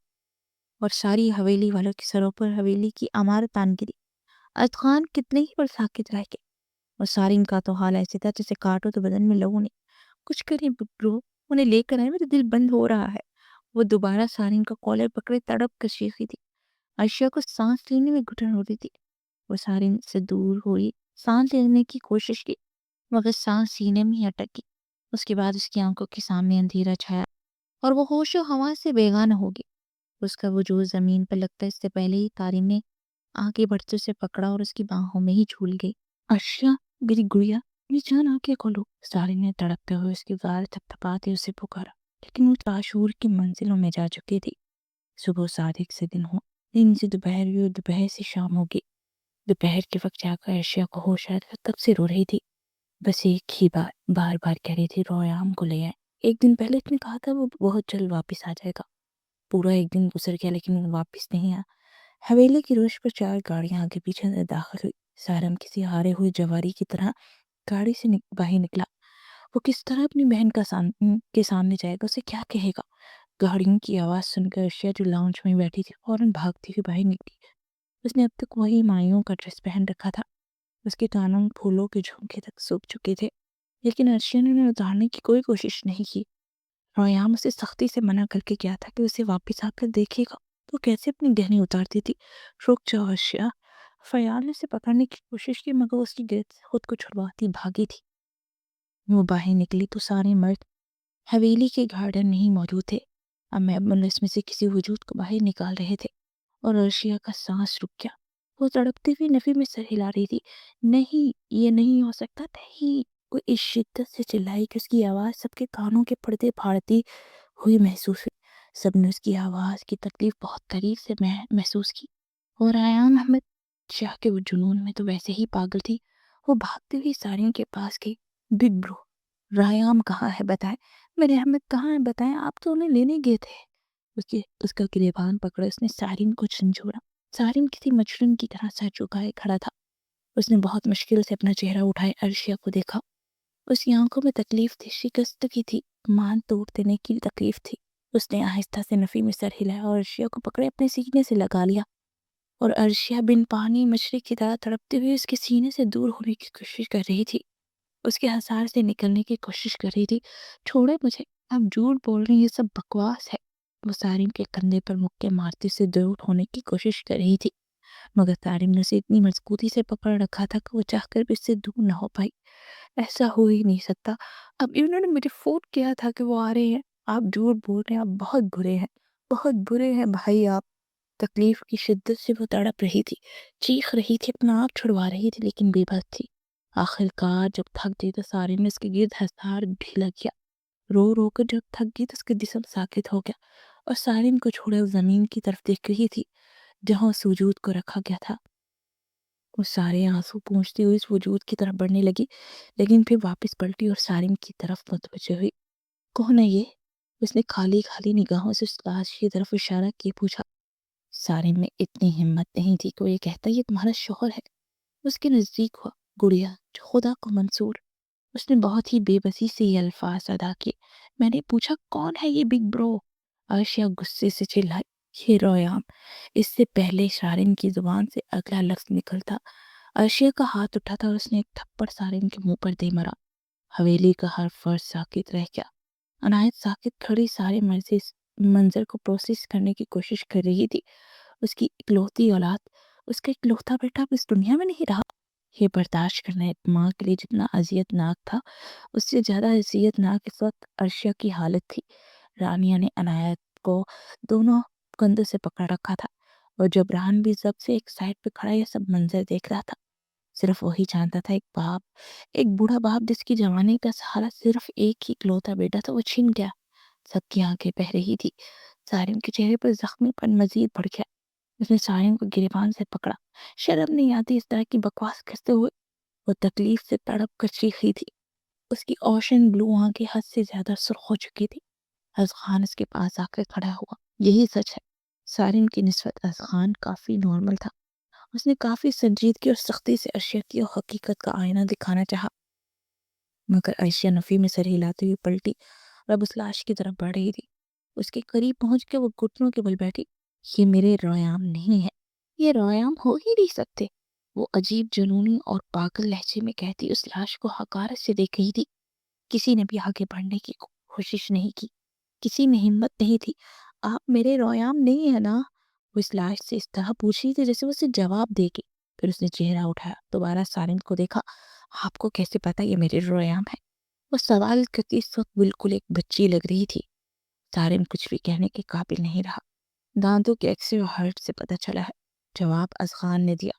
اور ساری حویلی والوں کے سروں پر حویلی کی عمارت آن گری۔ اذغان کتنے ہی پر ساکت رہ گئے اور سارم کا تو حال ایسے تھا جیسے کاٹو تو بدن میں لہو نہیں۔ کچھ کریں برو، انہیں لے کر آئے، میرا دل بند ہو رہا ہے۔ وہ دوبارہ سارم کا کالر پکڑے تڑپ کر چیخی تھی۔ عائشہ کو سانس لینے میں گھٹن ہو رہی تھی۔ وہ سارم سے دور ہوئی، سانس لینے کی کوشش کی مگر سانس سینے میں ہی اٹک گئی۔ اس کے بعد اس کی آنکھوں کے سامنے اندھیرا چھایا اور وہ ہوش و حواس سے بیگانہ ہو گئی۔ اس کا وجود زمین پر لگتا اس سے پہلے ہی طارم نے آگے بڑھتے اسے پکڑا اور اس کی باہوں میں ہی جھول گئی۔ عائشہ، میری گڑیا، میری جان آنکھیں کھولو۔ سارم نے تڑپتے ہوئے اس کی غار تھپ تھپاتے اسے پکارا لیکن وہ تاشور کی منزلوں میں جا چکی تھی۔ صبح صادق سے دن ہوا، دن سے دوپہر ہوئی اور دوپہر سے شام ہو گئی۔ دوپہر کے وقت جا کر عائشہ کو ہوش آیا تھا، تب سے رو رہی تھی، بس ایک ہی بار بار کہہ رہی تھی رویام کو لے آئے۔ ایک دن پہلے اس نے کہا تھا وہ بہت جلد واپس آ جائے گا۔ پورا ایک دن گزر گیا لیکن وہ واپس نہیں آیا۔ حویلی کی روش پر 4 گاڑیاں آگے پیچھے سے داخل ہوئی۔ سارم کسی ہارے ہوئے جواری کی طرح گاڑی سے باہر نکلا۔ وہ کس طرح اپنی بہن کے سامنے جائے گا، اسے کیا کہے گا؟ گاڑیوں کی آواز سن کر عائشہ جو لاؤنج میں بیٹھی تھی فوراً بھاگتی ہوئی باہر نکلی۔ اس نے اب تک وہی مائیوں کا ڈریس پہن رکھا تھا، اس کے کانوں میں پھولوں کے جھمکے تک سوکھ چکے تھے لیکن عائشہ نے انہیں اتارنے کی کوئی کوشش نہیں کی۔ رویام اسے سختی سے منع کر کے کیا تھا کہ اسے واپس آ کر دیکھے گا۔ تو کیسے اپنی گہنی اتارتی تھی۔ رک جاؤ ارشیا، فیال نے اسے پکڑنے کی کوشش کی مگر اس کی گرفت سے خود کو چھڑواتی بھاگی تھی۔ وہ باہر نکلی تو سارے مرد حویلی کے گارڈن میں ہی موجود تھے۔ اب ایمبولینس میں سے کسی وجود کو باہر نکال رہے تھے اور ارشیا کا سانس رک گیا۔ وہ تڑپتی ہوئی نفی میں سر ہلا رہی تھی۔ نہیں، یہ نہیں ہو سکتا، نہیں! وہ اس شدت سے چلائی کہ اس کی آواز سب کے کانوں کے پردے پھاڑتی ہوئی محسوس ہوئی۔ سب نے اس کی آواز کی تکلیف بہت قریب سے محسوس کی، اور ریان احمد شاہ کے وہ جنون میں تو ویسے ہی پاگل تھی۔ وہ بھاگتی ہوئی سارین کے پاس گئی۔ بگ برو، ریان کہاں ہے بتائیں، میرے احمد کہاں ہے بتائیں، آپ تو انہیں لینے گئے تھے۔ اس کا گریبان پکڑا اس نے سارین کو جھنجھوڑا۔ سارین کسی مجنون کی طرح سر جھکائے کھڑا تھا۔ اس نے بہت مشکل سے اپنا چہرہ اٹھائے ارشیا کو دیکھا۔ اس کی آنکھوں میں تکلیف تھی، شکستگی تھی، مان توڑ دینے کی تکلیف تھی۔ اس نے آہستہ سے نفی میں سر ہلایا اور ارشیا کو پکڑے اپنے سینے سے لگا لیا، اور ارشیا بن پانی مچھلی کی طرح تڑپتے ہوئے اس کے سینے سے دور ہونے کی کوشش کر رہی تھی، اس کے حصار سے نکلنے کی کوشش کر رہی تھی۔ چھوڑے مجھے، آپ جھوٹ بول رہے ہیں، یہ سب بکواس ہے۔ وہ سارین کے کندھے پر مکے مارتے سے دور ہونے کی کوشش کر رہی تھی، مگر سارین نے اسے اتنی مضبوطی سے پکڑ رکھا تھا کہ وہ چاہ کر بھی اس سے دور نہ ہو پائی۔ ایسا ہو ہی نہیں سکتا، اب انہوں نے مجھے فون کیا تھا کہ وہ آ رہے ہیں۔ آپ جھوٹ بول رہے ہیں، آپ بہت برے ہیں، بہت برے ہیں بھائی آپ۔ تکلیف کی شدت سے وہ تڑپ رہی تھی، چیخ رہی تھی، اپنا آپ چھڑوا رہی تھی، لیکن بے بس تھی۔ آخر کار جب تھک گئی تو سارین نے اس کے گرد حصار ڈھیلا کیا۔ رو رو کر جب تھک گئی تو اس کا جسم ساکت ہو گیا، اور سارین کو چھوڑے وہ زمین کی طرف دیکھ رہی تھی جہاں اس وجود کو رکھا گیا تھا۔ وہ سارے آنسو پونچھتی ہوئی اس وجود کی طرف بڑھنے لگی، لیکن پھر واپس پلٹی اور سارین کی طرف متوجہ ہوئی۔ کون ہے یہ؟ اس نے خالی خالی نگاہوں سے اس لاش کی طرف اشارہ کیے پوچھا۔ سارین میں اتنی ہمت نہیں تھی کہ وہ یہ کہتا یہ تمہارا شوہر ہے۔ اس کے نزدیک ہوا، گڑیا جو خدا کو منصور۔ اس نے بہت ہی بے بسی سے یہ الفاظ ادا کیے۔ میں نے پوچھا کون ہے یہ بگ برو؟ عائشہ غصے سے چلائی، یہ ریان۔ اس سے پہلے سارین کی زبان سے اگلا لفظ نکلتا، عائشہ کا ہاتھ اٹھا تھا اور اس نے ایک تھپڑ سارین کے منہ پر دے مرا۔ حویلی کا ہر فرد ساکت رہ گیا۔ عنایت ساکت کھڑی سارے منظر کو پروسیس کرنے کی کوشش کر رہی تھی۔ اس کی اکلوتی اولاد، اس کا اکلوتا بیٹا اب اس دنیا میں نہیں رہا۔ یہ برداشت کرنا ایک ماں کے لیے جتنا اذیت ناک تھا، اس سے زیادہ اذیت ناک اس وقت عائشہ کی حالت تھی۔ رانیہ نے عنایت کو دونوں کندھوں سے پکڑ رکھا تھا، اور جبران بھی سب سے ایک سائڈ پہ کھڑا یہ سب منظر دیکھ رہا تھا۔ صرف وہی جانتا تھا، ایک بوڑھا باپ جس کی جوانی کا سہارا صرف ایک ہی اکلوتا بیٹا تھا، وہ چھن گیا۔ سب کی آنکھیں بہہ رہی تھی۔ سارین کے چہرے پر زخمی پن مزید بڑھ گیا۔ اس نے سارین کو گریبان سے پکڑا۔ شرم نہیں آتی اس طرح کی بکواس کرتے ہوئے؟ وہ تکلیف سے تڑپ کر چیخی تھی۔ اس کی اوشن بلو آنکھیں حد سے زیادہ سرخ ہو چکی تھی۔ ازخان اس کے پاس آ کر کھڑا ہوا۔ یہی سچ ہے، سارین کی نسبت ازخان کافی نارمل تھا۔ اس نے کافی سنجیدگی اور سختی سے ارشیا کی حقیقت کا آئینہ دکھانا چاہا، مگر عائشہ نفی میں سر ہلاتے ہوئے پلٹی اور اب اس لاش کی طرف بڑھ رہی تھی۔ اس کے قریب پہنچ کے وہ گھٹنوں کے بل بیٹھی۔ یہ میرے ریان نہیں ہے، یہ ریان ہو ہی نہیں سکتے، وہ عجیب جنونی اور پاگل لہجے میں کہتی اس لاش کو حقارت سے دیکھ رہی تھی۔ کسی نے بھی آگے بڑھنے کی کوشش نہیں کی، کسی میں ہمت نہیں تھی۔ آپ میرے ریان نہیں ہے نا؟ وہ اس لاش سے اس طرح پوچھ رہی تھی جیسے وہ اسے جواب دے گی۔ پھر اس نے چہرہ اٹھایا، دوبارہ سارین کو دیکھا۔ آپ کو کیسے پتا یہ میرے ریان ہے؟ وہ سوال کرتی اس وقت بالکل ایک بچی لگ رہی تھی۔ سارین کچھ بھی کہنے کے قابل نہیں رہا۔ دانتوں کے ایکس رے اور ہارٹ سے پتہ چلا ہے، جواب ازخان نے دیا،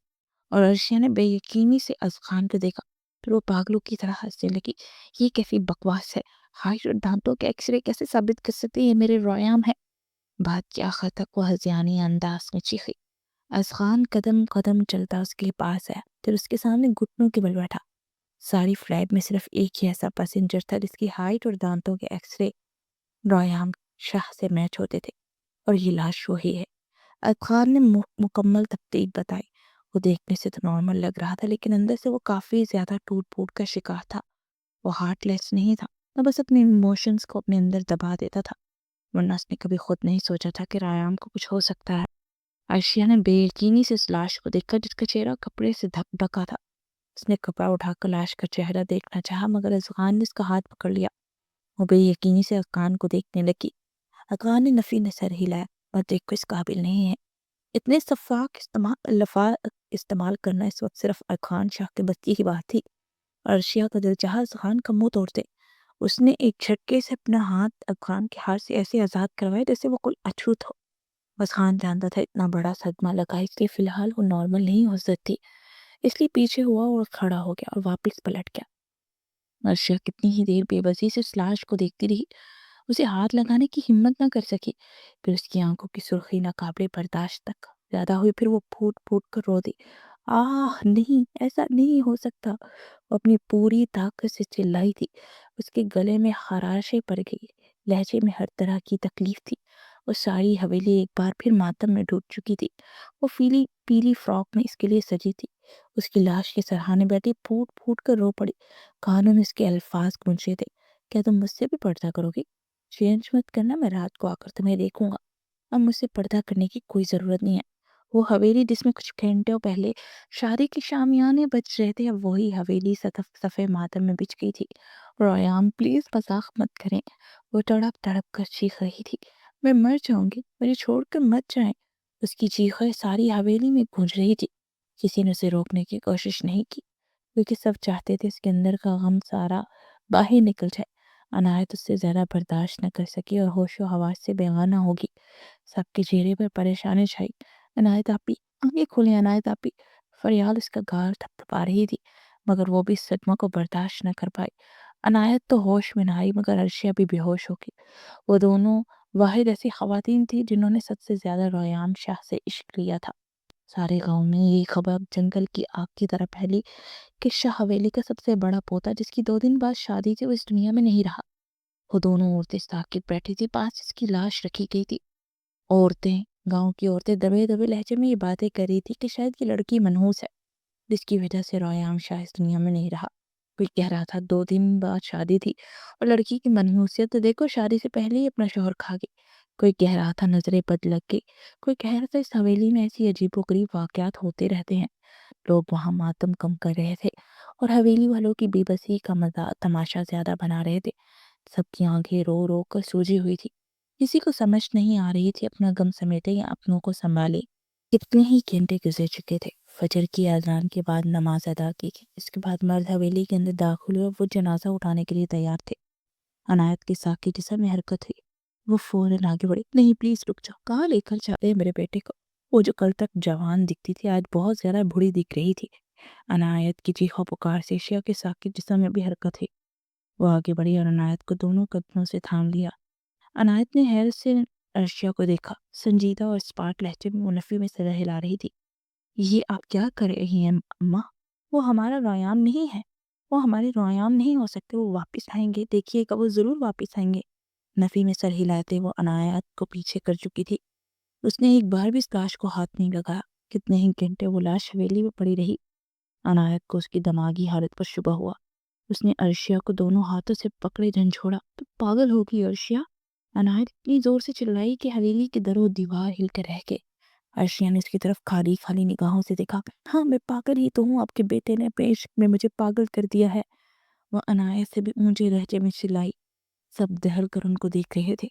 اور عائشہ نے بے یقینی سے ازخان کو دیکھا۔ پھر وہ پاگلوں کی طرح ہنسنے لگی۔ یہ کیسی بکواس ہے؟ ہارٹ اور دانتوں کے ایکس رے کیسے ثابت کر سکتے یہ میرے ریان ہے؟ بات کے آخر تک وہ ہذیانی انداز میں چیخی۔ ازخان قدم قدم چلتا اس کے پاس آیا، پھر اس کے سامنے گھٹنوں کے بل بیٹھا۔ ساری فلائٹ میں صرف ایک ہی ایسا پیسنجر تھا جس کی ہائٹ اور دانتوں کے ایکس رے ریان شاہ سے میچ ہوتے تھے، اور یہ لاش وہی ہے۔ ازخان نے مکمل تفتیش بتائی۔ وہ دیکھنے سے تو نارمل لگ رہا تھا، لیکن اندر سے وہ کافی زیادہ ٹوٹ پھوٹ کا شکار تھا۔ وہ ہارٹ لیس نہیں تھا، وہ بس اپنے ایموشنز کو اپنے اندر دبا دیتا تھا، ورنہ اس نے کبھی خود نہیں سوچا تھا کہ ریان کو کچھ ہو سکتا ہے۔ عائشہ نے بے یقینی سے اس لاش کو دیکھا جس کا چہرہ کپڑے سے ڈھکا تھا۔ اس نے کپڑا اٹھا کر لاش کا چہرہ دیکھنا چاہا، مگر ازخان نے اس کا ہاتھ پکڑ لیا۔ وہ بے یقینی سے ازخان کو دیکھنے لگی۔ ازخان نے نفی میں سر ہلایا۔ اور دیکھو اس قابل نہیں ہے. اتنے شفاق لفاظ استعمال کرنا اس وقت صرف ارخان شاہ کے بس کی بات تھی. عرشیہ کا دل چاہا خان کا منہ توڑتے. اس نے ایک جھٹکے سے اپنا ہاتھ افغان کے ہاتھ سے ایسے آزاد کروایا جیسے وہ کوئی اچھوت ہو. بس خان جانتا تھا اتنا بڑا صدمہ لگا اس لیے فی الحال وہ نارمل نہیں ہو سکتی، اس لیے پیچھے ہوا اور کھڑا ہو گیا اور واپس پلٹ گیا. عرشیہ کتنی ہی دیر بے بسی سے اس لاش کو دیکھتی رہی، اسے ہاتھ لگانے کی ہمت نہ کر سکی. پھر اس کی آنکھوں کی سرخی ناقابل برداشت تک زیادہ ہوئی، پھر وہ پھوٹ پھوٹ کر رو دی. نہیں، ایسا نہیں ہو سکتا. وہ اپنی پوری طاقت سے چلائی تھی. اس کے گلے میں خراشیں پڑ گئی، لہجے میں ہر طرح کی تکلیف تھی. وہ ساری حویلی ایک بار پھر ماتم میں ڈوب چکی تھی. وہ پیلی فراک میں اس کے لیے سجی تھی. اس کی لاش کے سرہانے بیٹھی پھوٹ پھوٹ کر رو پڑی. کانوں میں اس کے الفاظ گونجے تھے، کیا تم مجھ سے بھی پردہ کرو گی؟ چینج مت کرنا، میں رات کو آ کر تمہیں دیکھوں گا. اب مجھ سے پردہ کرنے کی کوئی ضرورت نہیں ہے. وہ حویلی جس میں کچھ گھنٹوں پہلے شادی کے شامیانے بج رہے تھے، اب وہی حویلی صفے ماتم میں بچ گئی تھی. ریان پلیز مذاق مت کریں، وہ تڑپ تڑپ کر چیخ رہی تھی. میں مر جاؤں گی، مجھے چھوڑ کر مت جائیں. اس کی چیخیں ساری حویلی میں گونج رہی تھی. کسی نے اسے روکنے کی کوشش نہیں کی، کیونکہ سب چاہتے تھے اس کے اندر کا غم سارا باہر نکل جائے. عنایت اس سے زیادہ برداشت نہ کر سکی اور ہوش و حواس سے بیگانہ ہوگی. سب کے چہرے پر پریشانی چھائی. عنایت آپی، آنکھیں کھولیں عنایت آپی. فریال اس کا گال تھپتھپا رہی تھی، مگر وہ بھی اس صدمہ کو برداشت نہ کر پائی. عنایت تو ہوش میں نہ آئی، مگر عرشیہ بھی بے ہوش ہو گئی. وہ دونوں واحد ایسی خواتین تھی جنہوں نے سب سے زیادہ ریان شاہ سے عشق لیا تھا. سارے گاؤں میں یہ خبر جنگل کی آگ کی طرح پھیلی کہ شاہ حویلی کا سب سے بڑا پوتا جس کی 2 دن بعد شادی تھی وہ اس دنیا میں نہیں رہا. وہ دونوں عورتیں ساکت بیٹھی تھی، پاس اس کی لاش رکھی گئی تھی. گاؤں کی عورتیں دبے دبے لہجے میں یہ باتیں کر رہی تھی کہ شاید یہ لڑکی منحوس ہے، جس کی وجہ سے ریان شاہ اس دنیا میں نہیں رہا. کوئی کہہ رہا تھا 2 دن بعد شادی تھی اور لڑکی کی منحوسیت تو دیکھو، شادی سے پہلے ہی اپنا شوہر کھا گئی. کوئی کہہ رہا تھا نظریں بد لگ گئی. کوئی کہہ رہا تھا اس حویلی میں ایسی عجیب و غریب واقعات ہوتے رہتے ہیں. لوگ وہاں ماتم کم کر رہے تھے اور حویلی والوں کی بے بسی کا تماشا زیادہ بنا رہے تھے. سب کی آنکھیں رو رو کر سوجی ہوئی تھی. کسی کو سمجھ نہیں آ رہی تھی اپنا غم سمیٹے یا اپنوں کو سنبھالے. کتنے ہی گھنٹے گزر چکے تھے. فجر کی اذان کے بعد نماز ادا کی گئی. اس کے بعد مرد حویلی کے اندر داخل ہوئے اور وہ جنازہ اٹھانے کے لیے تیار تھے. عنایت کے ساکت جسم میں حرکت ہوئی. وہ فوراً آگے بڑھی. نہیں پلیز رک جاؤ، کہاں لے کر جاتے ہیں میرے بیٹے کو؟ وہ جو کل تک جوان دکھتی تھی آج بہت زیادہ بڑی دکھ رہی تھی. عنایت کی چیخ و پکار سے عرشیہ کے ساکت جسم میں بھی حرکت ہوئی. وہ آگے بڑھی اور عنایت کو دونوں قدموں سے تھام لیا. عنایت نے حیرت سے عرشیہ کو دیکھا. سنجیدہ اور اسپاٹ لہجے میں منفی میں سر ہلا رہی تھی. یہ آپ کیا کر رہی ہیں اماں؟ وہ ہمارا ریان نہیں ہے، وہ ہمارے ریان نہیں ہو سکتے. وہ واپس آئیں گے، دیکھیے گا، وہ ضرور واپس آئیں گے. نفی میں سر ہلاتے وہ عنایت کو پیچھے کر چکی تھی. اس نے ایک بار بھی اس لاش کو ہاتھ نہیں لگایا. کتنے ہی گھنٹے وہ لاش حویلی میں پڑی رہی. عنایت کو اس کی دماغی حالت پر شبہ ہوا. اس نے عرشیہ کو دونوں ہاتھوں سے پکڑے جھنجھوڑا. تو پاگل ہوگی عرشیہ؟ عنایت اتنی زور سے چلائی کہ حویلی کے در و دیوار ہل کر رہ گئے. عرشیہ نے اس کی طرف خالی خالی نگاہوں سے دیکھا. ہاں، میں پاگل ہی تو ہوں، آپ کے بیٹے نے اپنے عشق میں مجھے پاگل کر دیا ہے. وہ عنایت سے بھی اونچے لہجے میں چلائی. سب دہل کر ان کو دیکھ رہے تھے.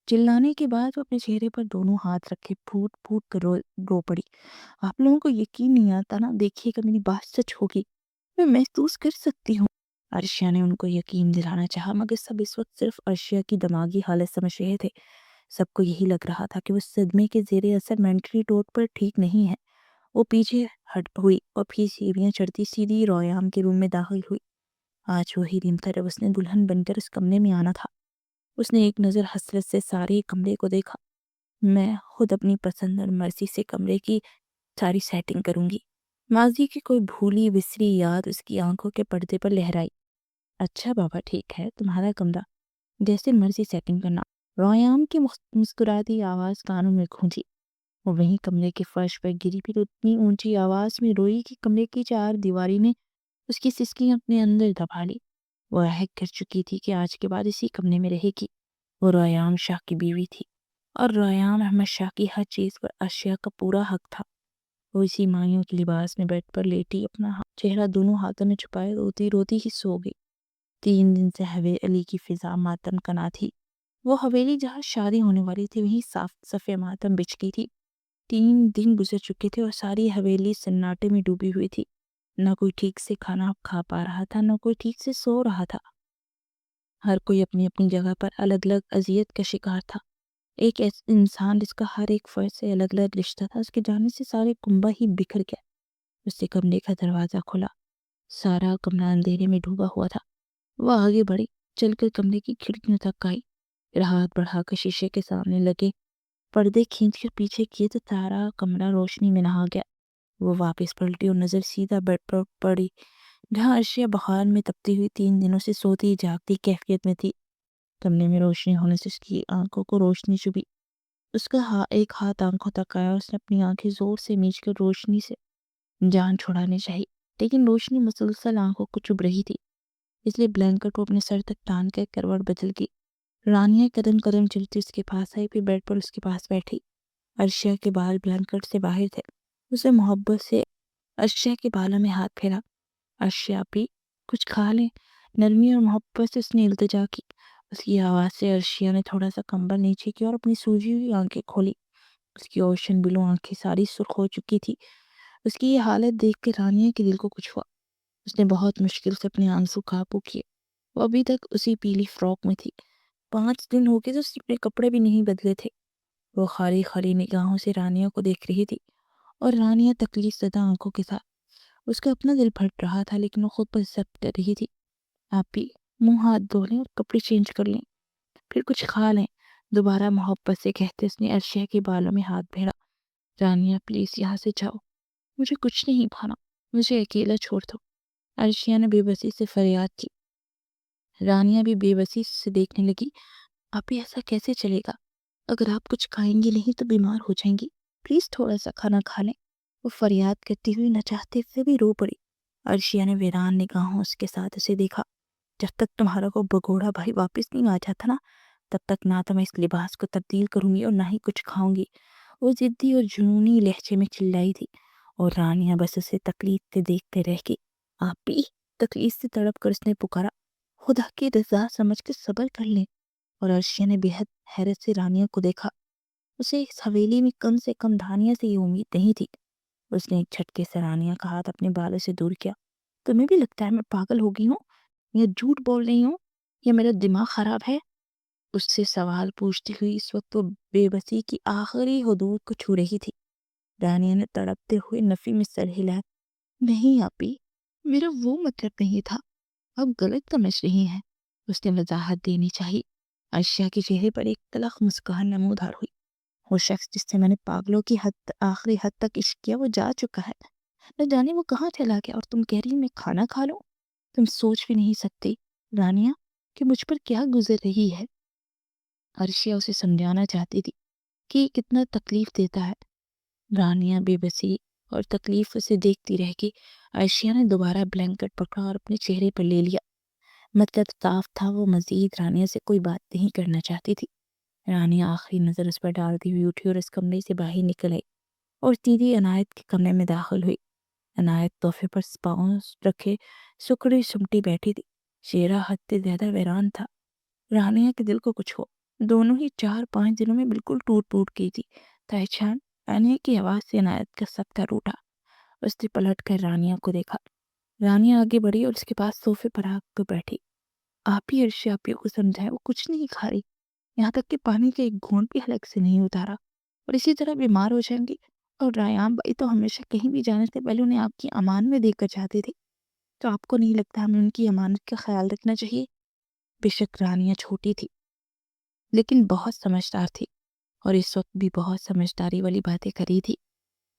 چلانے کے بعد وہ اپنے چہرے پر دونوں ہاتھ رکھے پھوٹ پھوٹ کر رو پڑی. آپ لوگوں کو یقین نہیں آتا نا، دیکھیے گا میری بات سچ ہوگی، میں محسوس کر سکتی ہوں. عرشیہ نے ان کو یقین دلانا چاہا، مگر سب اس وقت صرف عرشیہ کی دماغی حالت سمجھ رہے تھے. سب کو یہی لگ رہا تھا کہ وہ صدمے کے زیر اثر مینٹلی طور پر ٹھیک نہیں ہے. وہ پیچھے ہٹ ہوئی اور پھر سیڑھیاں چڑھتی سیدھی ریان کے روم میں داخل ہوئی. آج وہی دن تھا جب اس نے دلہن بن کر اس کمرے میں آنا تھا. اس نے ایک نظر حسرت سے سارے کمرے کو دیکھا. میں خود اپنی پسند اور مرضی سے کمرے کی ساری سیٹنگ کروں گی. ماضی کی کوئی بھولی بسری یاد اس کی آنکھوں کے پردے پر لہرائی. اچھا بابا، ٹھیک ہے، تمہارا کمرہ، جیسے مرضی سیٹنگ کرنا. ریان کی مسکراتی آواز کانوں میں گونجی. وہ وہیں کمرے کے فرش پر گری، پھر اتنی اونچی آواز میں روئی کہ کمرے کی 4 دیواری نے اس کی سسکیاں اپنے اندر دبا لی. وہ عہد کر چکی تھی کہ آج کے بعد اسی کمرے میں رہے گی. وہ ریان شاہ کی بیوی تھی اور ریان احمد شاہ کی ہر چیز پر عرشیہ کا پورا حق تھا. وہ اسی مائیوں کے لباس میں بیڈ پر لیٹی اپنا چہرہ دونوں ہاتھوں میں چھپائے روتی روتی ہی سو گئی. 3 دن سے حویلی کی فضا ماتم کنا تھی. وہ حویلی جہاں شادی ہونے والی تھی وہیں صاف صفے ماتم بچھ گئی تھی۔ 3 دن گزر چکے تھے اور ساری حویلی سناٹے میں ڈوبی ہوئی تھی۔ نہ کوئی ٹھیک سے کھانا کھا پا رہا تھا، نہ کوئی ٹھیک سے سو رہا تھا۔ ہر کوئی اپنی اپنی جگہ پر الگ الگ اذیت کا شکار تھا۔ ایک ایسا انسان جس کا ہر ایک فرد سے الگ الگ رشتہ تھا، اس کے جانے سے سارے کنبہ ہی بکھر گیا۔ اس سے کمرے کا دروازہ کھلا، سارا کمرہ اندھیرے میں ڈوبا ہوا تھا۔ وہ آگے بڑھی، چل کر کمرے کی کھڑکیوں تک آئی، پھر ہاتھ بڑھا کر شیشے کے سامنے لگے پردے کھینچ کر پیچھے کیے تو سارا کمرہ روشنی میں نہا گیا۔ وہ واپس پلٹی اور نظر سیدھا بیڈ پر پڑی، جہاں ارشیا بخار میں تپتی ہوئی 3 دنوں سے سوتی جاگتی کیفیت میں تھی۔ کمرے میں روشنی ہونے سے اس کی آنکھوں کو روشنی چبھی۔ اس کا ایک ہاتھ آنکھوں تک آیا، اس نے اپنی آنکھیں زور سے میچ کر روشنی سے جان چھڑانے چاہی، لیکن روشنی مسلسل آنکھوں کو چبھ رہی تھی، اس لیے بلینکٹ کو اپنے سر تک تان کر کروٹ بدل گئی۔ رانیہ قدم قدم چلتی اس کے پاس آئی، پھر بیڈ پر اس کے پاس بیٹھی۔ ارشیا کے بال بلینکٹ سے باہر تھے۔ اسے محبت سے ارشیا کے بالوں میں ہاتھ پھیرا۔ ارشیا بھی کچھ کھا لیں، نرمی اور محبت سے اس نے التجا کی۔ اس کی آواز سے ارشیا نے تھوڑا سا کمبل نیچے کیا اور اپنی سوجی ہوئی آنکھیں کھولی۔ اس کی اوشن بلو آنکھیں ساری سرخ ہو چکی تھی۔ اس کی یہ حالت دیکھ کے رانیہ کے دل کو کچھ ہوا۔ اس نے بہت مشکل سے اپنے آنسو قابو کیے۔ وہ ابھی تک اسی پیلی فراک میں تھی۔ 5 دن ہو گئے تو اس نے اپنے کپڑے بھی نہیں بدلے تھے۔ وہ خالی خالی نگاہوں سے رانیہ کو دیکھ رہی تھی اور رانیہ تکلیف زدہ آنکھوں کے ساتھ۔ اس کا اپنا دل پھٹ رہا تھا، لیکن وہ خود پر ضبط کر رہی تھی۔ آپ بھی منہ ہاتھ دھو لیں اور کپڑے چینج کر لیں، پھر کچھ کھا لیں، دوبارہ محبت سے کہتے اس نے ارشیا کے بالوں میں ہاتھ پھیرا۔ رانیہ پلیز یہاں سے جاؤ، مجھے کچھ نہیں کھانا، مجھے اکیلا چھوڑ دو، ارشیا نے بے بسی سے فریاد کی۔ رانیہ بھی بے بسی سے دیکھنے لگی۔ آپ بھی ایسا کیسے چلے گا؟ اگر آپ کچھ کھائیں گی نہیں تو بیمار ہو جائیں گی، پلیز تھوڑا سا کھانا کھا لیں۔ وہ فریاد کرتی ہوئی نہ چاہتے ہوئے بھی رو پڑی۔ ارشیا نے ویران نگاہوں اس کے ساتھ اسے دیکھا۔ جب تک تمہارا وہ بگوڑا بھائی واپس نہیں آ جاتا نا، تب تک نہ تو میں اس لباس کو تبدیل کروں گی اور نہ ہی کچھ کھاؤں گی، وہ ضدی اور جنونی لہجے میں چلائی تھی۔ اور رانیہ بس اسے تکلیف سے دیکھتے رہ گئی۔ آپ بھی تکلیف سے تڑپ کر اس نے پکارا، خدا کی رضا سمجھ کے صبر کر لیں۔ اور ارشیا نے بے حد حیرت سے رانیہ کو دیکھا۔ اسے اس حویلی میں کم سے کم دھانیہ سے یہ امید نہیں تھی۔ اس نے ایک جھٹکے سے رانیہ کا ہاتھ اپنے بالوں سے دور کیا۔ تمہیں بھی لگتا ہے میں پاگل ہو گئی ہوں یا جھوٹ بول رہی ہوں یا میرا دماغ خراب ہے؟ اس سے سوال پوچھتی ہوئی اس وقت وہ بے بسی کی آخری حدود کو چھو رہی تھی۔ رانیہ نے تڑپتے ہوئے نفی میں سر ہلایا۔ نہیں آپی، میرا وہ مطلب نہیں تھا، آپ غلط سمجھ رہی ہیں، اس نے وضاحت دینی چاہی۔ ارشیا کے چہرے پر ایک تلخ مسکان نمودار ہوئی۔ وہ شخص جس سے میں نے پاگلوں کی آخری حد تک عشق کیا وہ جا چکا ہے، نہ جانے وہ کہاں چلا گیا، اور تم کہہ رہی میں کھانا کھا لوں؟ تم سوچ بھی نہیں سکتی رانیہ کہ مجھ پر کیا گزر رہی ہے۔ ارشیا اسے سمجھانا چاہتی تھی کہ یہ کتنا تکلیف دیتا ہے۔ رانیہ بے بسی اور تکلیف اسے دیکھتی رہ گئی۔ ارشیا نے دوبارہ بلینکٹ پکڑا اور اپنے چہرے پر لے لیا۔ مطلب صاف تھا، وہ مزید رانیہ سے کوئی بات نہیں کرنا چاہتی تھی۔ رانیہ آخری نظر اس پر ڈالتی ہوئی اٹھی اور اس کمرے سے باہر نکل آئی اور سیدھی عنایت کے کمرے میں داخل ہوئی۔ عنایت صوفے پر پاؤں رکھے سکڑی سمٹی بیٹھی تھی، چہرہ حد سے زیادہ ویران تھا۔ رانیہ کے دل کو کچھ ہو، دونوں ہی 4-5 دنوں میں بالکل ٹوٹ پوٹ گئی تھی۔ تائچان، رانیہ کی آواز سے عنایت کا سب تر اٹھا۔ اس نے پلٹ کر رانیہ کو دیکھا۔ رانیہ آگے بڑھی اور اس کے پاس صوفے پر آ کر بیٹھی۔ آپ ہی ارشیا کو سمجھائے، وہ کچھ نہیں کھا رہی، یہاں تک کہ پانی کا ایک گھونٹ بھی حلق سے نہیں اتارا، اور اسی طرح بیمار ہو جائیں گی۔ اور ریان بھائی تو ہمیشہ کہیں بھی جانے سے پہلے انہیں آپ کی امان میں دے کر جاتے تھے، تو آپ کو نہیں لگتا ہمیں ان کی امانت کا خیال رکھنا چاہیے؟ بے شک رانیہ چھوٹی تھی لیکن بہت سمجھدار تھی، اور اس وقت بھی بہت سمجھداری والی باتیں کری تھی۔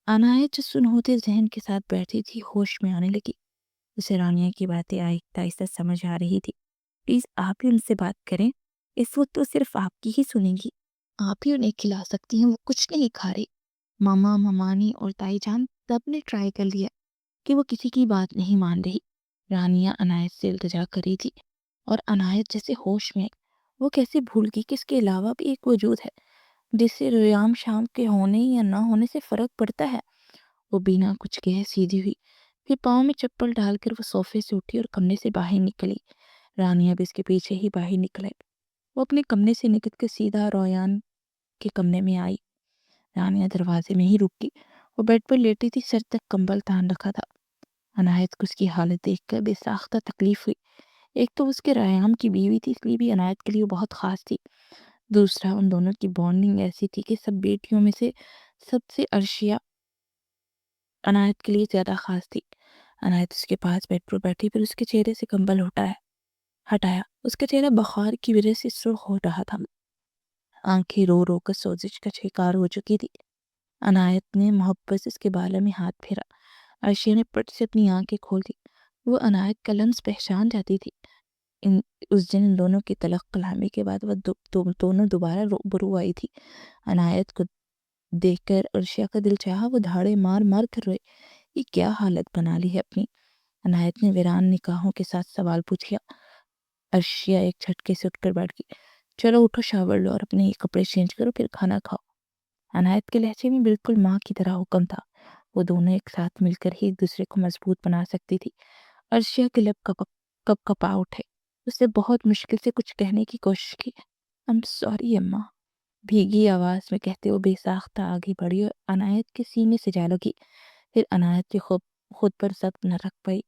عنایت جو سنہوتے ذہن کے ساتھ بیٹھی تھی ہوش میں آنے لگی۔ اسے رانیہ کی باتیں آہستہ آہستہ سمجھ آ رہی تھی۔ پلیز آپ ہی ان سے بات کریں، اس وقت تو صرف آپ کی ہی سنیں گی، آپ ہی انہیں کھلا سکتی ہیں، وہ کچھ نہیں کھا رہی۔ ماما، ممانی اور تائی جان سب نے ٹرائی کر لیا کہ وہ کسی کی بات نہیں مان رہی۔ رانیہ عنایت سے التجا کری تھی اور عنایت جیسے ہوش میں آئی۔ وہ کیسے بھول گئی کہ اس کے علاوہ بھی ایک وجود ہے جس سے ریام شام کے ہونے یا نہ ہونے سے فرق پڑتا ہے۔ وہ بنا کچھ کہے سیدھی ہوئی، پھر پاؤں میں چپل ڈال کر وہ صوفے سے اٹھی اور کمرے سے باہر نکلی۔ رانیہ بھی اس کے پیچھے ہی باہر نکل آئی۔ وہ اپنے کمرے سے نکل کے سیدھا ریان کے کمرے میں آئی۔ رانیہ دروازے میں ہی رک گئی۔ وہ بیڈ پر لیٹی تھی، سر تک کمبل تان رکھا تھا۔ عنایت کو اس کی حالت دیکھ کر بے ساختہ تکلیف ہوئی۔ ایک تو اس کے ریان کی بیوی تھی، اس لیے بھی عنایت کے لیے وہ بہت خاص تھی۔ دوسرا، ان دونوں کی بانڈنگ ایسی تھی کہ سب بیٹیوں میں سے سب سے عرشیہ عنایت کے لیے زیادہ خاص تھی۔ عنایت اس کے پاس بیڈ پر بیٹھی، پھر اس کے چہرے سے کمبل ہٹایا۔ اس کا چہرہ بخار کی وجہ سے سرخ ہو رہا تھا، آنکھیں رو رو کر سوزش کا شکار ہو چکی تھی۔ عنایت نے محبت سے اس کے بالوں میں ہاتھ پھیرا۔ عرشیہ نے پٹ سے اپنی آنکھیں کھول دی۔ وہ عنایت کا لمس پہچان جاتی تھی۔ اس دن ان دونوں کی تلخ کلامی کے بعد وہ دونوں دوبارہ روبرو آئی تھی۔ عنایت کو دیکھ کر عرشیہ کا دل چاہا، وہ دھاڑے مار مار کر روئے۔ یہ کیا حالت بنا لی ہے اپنی؟ عنایت نے ویران نگاہوں کے ساتھ سوال پوچھا۔ عرشیہ ایک جھٹکے سے اٹھ کر بیٹھ گئی۔ چلو اٹھو، شاور لو اور اپنے کپڑے چینج کرو، پھر کھانا کھاؤ۔ عنایت کے لہجے میں بالکل ماں کی طرح حکم تھا۔ وہ دونوں ایک ساتھ مل کر ہی ایک دوسرے کو مضبوط بنا سکتی تھی۔ عرشیہ کے لب کپ کپا اٹھے۔ اس نے بہت مشکل سے کچھ کہنے کی کوشش کی۔ I'm sorry اماں، بھیگی آواز میں کہتے وہ بے ساختہ آگے بڑھی اور عنایت کے سینے سے جا لگی۔ پھر عنایت کی خود پر ضبط نہ رکھ پائی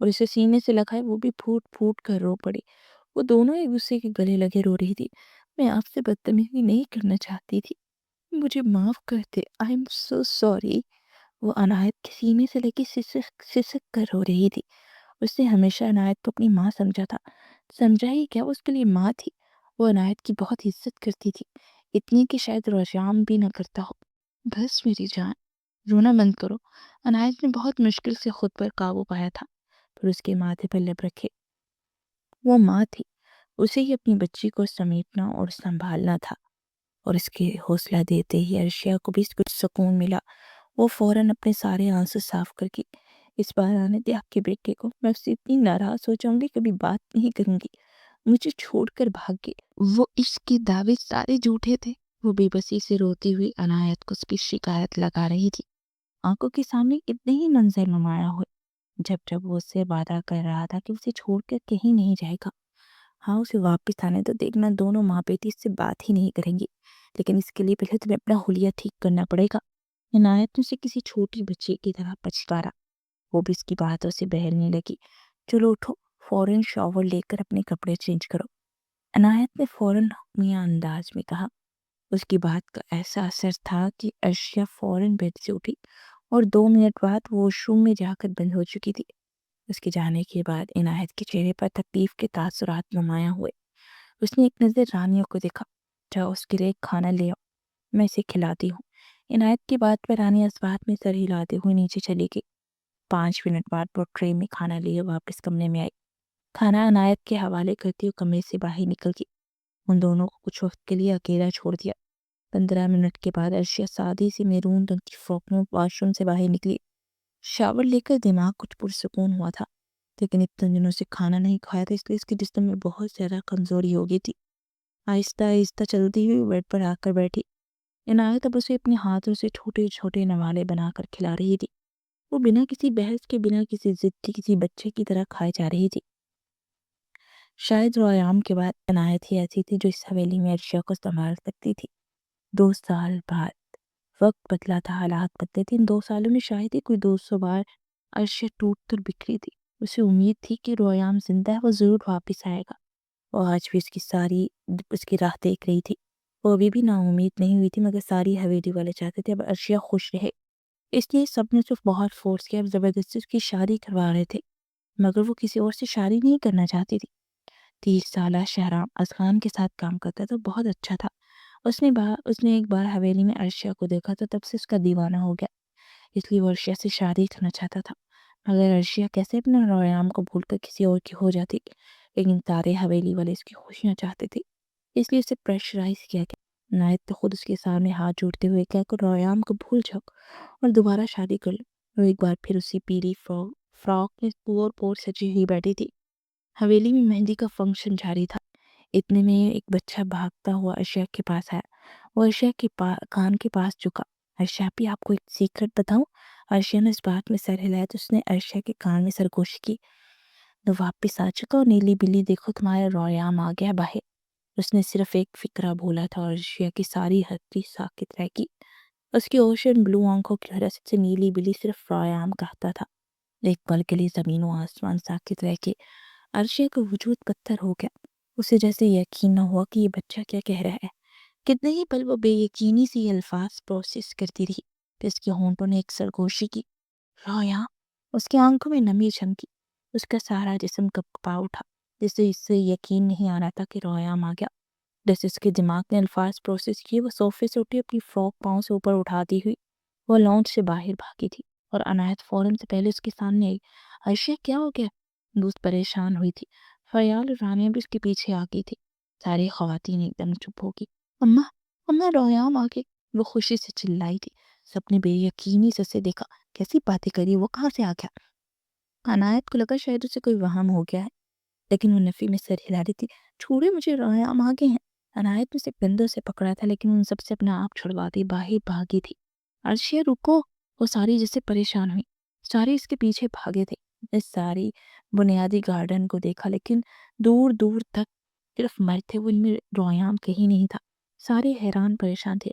اور اسے سینے سے لگائے وہ بھی پھوٹ پھوٹ کر رو پڑی۔ وہ دونوں ایک دوسرے کے گلے لگے رو رہی تھی۔ میں آپ سے بدتمیزی نہیں کرنا چاہتی تھی، مجھے معاف کر دے، I'm so sorry۔ وہ عنایت کے سینے سے لگی سسک کر رو رہی تھی۔ اس نے ہمیشہ عنایت کو اپنی ماں سمجھا تھا۔ سمجھا ہی کیا، وہ اس کے لیے ماں تھی۔ وہ عنایت کی بہت عزت کرتی تھی، اتنی کہ شاید روشام بھی نہ کرتا ہو۔ بس میری جان، رونا بند کرو۔ عنایت نے بہت مشکل سے خود پر قابو پایا تھا، پھر اس کے ماتھے پر لب رکھے۔ وہ ماں تھی، اسے ہی اپنی بچی کو سمیٹنا اور سنبھالنا تھا، اور اس کے حوصلہ دیتے ہی عرشیہ کو بھی کچھ سکون ملا۔ وہ فوراً اپنے سارے آنسو صاف کر کے، اس بار آنے دے آپ کے بیٹے کو، میں اس سے اتنی ناراض ہو جاؤں گی کبھی بات نہیں کروں گی، مجھے چھوڑ کر بھاگ گئے، وہ عشق کے دعوے سارے جھوٹے تھے۔ وہ بے بسی سے روتی ہوئی عنایت کو اس کی شکایت لگا رہی تھی۔ آنکھوں کے سامنے اتنے ہی منظر نمایاں ہوئے جب وہ اس سے وعدہ کر رہا تھا کہ اسے چھوڑ کر کہیں نہیں جائے گا۔ ہاں، اسے واپس آنے تو دیکھنا، دونوں ماں بیٹی اس سے بات ہی نہیں کریں گی، لیکن اس کے لیے پہلے تمہیں اپنا حلیہ ٹھیک کرنا پڑے گا۔ عنایت نے اسے کسی چھوٹی بچی کی طرح پچکارا۔ وہ بھی اس کی باتوں سے بہلنے لگی۔ چلو اٹھو، فوراً شاور لے کر اپنے کپڑے چینج کرو۔ عنایت نے فوراً حکمیہ انداز میں کہا۔ اس کی بات کا ایسا اثر تھا کہ عرشیہ فوراً بیڈ سے اٹھی اور 2 منٹ بعد وہ واش روم میں جا کر بند ہو چکی تھی۔ اس کے جانے کے بعد عنایت کے چہرے پر تکلیف کے تاثرات نمایاں ہوئے۔ اس نے ایک نظر رانیہ کو دیکھا۔ جاؤ اس کے لیے کھانا لے آؤ، میں اسے کھلاتی ہوں۔ عنایت کی بات پر رانیہ اس بات میں سر ہلاتے ہوئے نیچے چلی گئی۔ 5 منٹ بعد وہ ٹرے میں کھانا لیے واپس کمرے میں آئی۔ کھانا عنایت کے حوالے کرتی ہوئے کمرے سے باہر نکل گئی۔ ان دونوں کو کچھ وقت کے لیے اکیلا چھوڑ دیا۔ 15 منٹ کے بعد عرشیہ سادی سی میرون رنگ کی فراک میں واش روم سے باہر نکلی۔ شاور لے کر دماغ کچھ پرسکون ہوا تھا، لیکن اتنے دنوں سے کھانا نہیں کھایا تھا، اس لیے اس کے جسم میں بہت زیادہ کمزوری ہو گئی تھی۔ آہستہ آہستہ چلتی ہوئی بیڈ پر آ کر بیٹھی۔ عنایت اب اسے اپنے ہاتھوں سے چھوٹے چھوٹے نوالے بنا کر کھلا رہی تھی۔ وہ بنا کسی بحث کے، بنا کسی ضد کے، کسی بچے کی طرح کھائے جا رہی تھی۔ شاید رویام کے بعد عنایت ہی ایسی تھی جو اس حویلی میں عرشیہ کو سنبھال سکتی تھی۔ 2 سال بعد وقت بدلا تھا، حالات بدلے تھے۔ ان 2 سالوں میں شاید ہی کوئی 200 بار عرشیہ ٹوٹ کر بکھری تھی۔ اسے امید تھی کہ رویام زندہ ہے، وہ ضرور واپس آئے گا۔ وہ آج بھی اس کی راہ دیکھ رہی تھی۔ وہ ابھی بھی نا امید نہیں ہوئی تھی، مگر ساری حویلی والے چاہتے تھے اب عرشیہ خوش رہے، اس لیے سب نے صرف بہت فورس کیا، اب زبردستی اس کی شادی کروا رہے تھے، مگر وہ کسی اور سے شادی نہیں کرنا چاہتی تھی۔ 30 سالہ شہرام اذغان کے ساتھ کام کرتا تھا، بہت اچھا تھا۔ اس نے ایک بار حویلی میں عرشیہ کو دیکھا تو تب سے اس کا دیوانہ ہو گیا، اس لیے وہ عرشیہ سے شادی کرنا چاہتا تھا۔ مگر عرشیہ کیسے اپنے رویام کو بھول کر کسی اور کی ہو جاتی، لیکن سارے حویلی والے اس کی خوشیاں چاہتے تھے، اس لیے اسے پریشرائز کیا گیا۔ عنایت نے خود اس کے سامنے ہاتھ جوڑتے ہوئے کہا کہ رویام کو بھول جاؤ اور دوبارہ شادی کر لو۔ وہ ایک بار پھر اسی پیلی فراک میں پور سجی ہوئی بیٹھی تھی۔ حویلی میں مہندی کا فنکشن جاری تھا۔ اتنے میں ایک بچہ بھاگتا ہوا عرشیہ کے پاس آیا۔ وہ عرشیہ کے کان کے پاس جھکا۔ عرشیہ بھی آپ کو ایک سیکرٹ بتاؤں؟ عرشیہ نے اس بات میں سر ہلایا تو اس نے عرشیہ کے کان میں سرگوشی کی۔ تو واپس آ چکا اور نیلی بلی، دیکھو تمہارا رویام آ گیا باہر۔ اس نے صرف ایک فکرہ بولا تھا اور ارشیا کی ساری ہستی ساکت رہ گئی۔ اس کی اوشن بلو آنکھوں کی حراست سے نیلی بلی صرف رایام کہتا تھا۔ ایک پل کے لیے زمین و آسمان ساکت رہ کے ارشیا کا وجود پتھر ہو گیا۔ اسے جیسے یقین نہ ہوا کہ یہ بچہ کیا کہہ رہا ہے۔ کتنے ہی پل وہ بے یقینی سے یہ الفاظ پروسیس کرتی رہی، پھر اس کے ہونٹوں نے ایک سرگوشی کی، رویا۔ اس کی آنکھوں میں نمی چھمکی، اس کا سارا جسم کپکپا اٹھا، جسے اس سے یقین نہیں آ رہا تھا کہ رویام آ گیا۔ جیسے اس کے دماغ نے الفاظ پروسیس کیے، وہ صوفے سے اٹھی، اپنی فراک پاؤں سے اوپر اٹھاتی ہوئی وہ لانچ سے باہر بھاگی تھی، اور عنایت فوراً سے پہلے اس کے سامنے آئی۔ عائشہ کیا ہو گیا؟ دوست پریشان ہوئی تھی۔ فیال اور رانیہ بھی اس کے پیچھے آ گئی تھی۔ ساری خواتین ایک دم چپ ہو گئی۔ اماں، اماں رویام آ گئی، وہ خوشی سے چلائی تھی۔ سب نے بے یقینی سے اسے دیکھا۔ کیسی باتیں کری، وہ کہاں سے آ گیا؟ عنایت کو لگا شاید اسے کوئی وہم ہو گیا ہے، لیکن وہ نفی میں سر ہلا رہی تھی۔ چھوڑے مجھے، رویام آ گئے ہیں۔ عنایت نے اسے کندھوں سے پکڑا تھا، لیکن ان سب سے اپنا آپ چھڑواتی باہر بھاگی تھی۔ عرشیہ رکو، وہ ساری جیسے پریشان ہوئی۔ سارے اس کے پیچھے بھاگے تھے۔ اس ساری بنیادی گارڈن کو دیکھا، لیکن دور دور تک صرف مرد تھے، وہ ان میں رویام کہیں نہیں تھا۔ سارے حیران پریشان تھے۔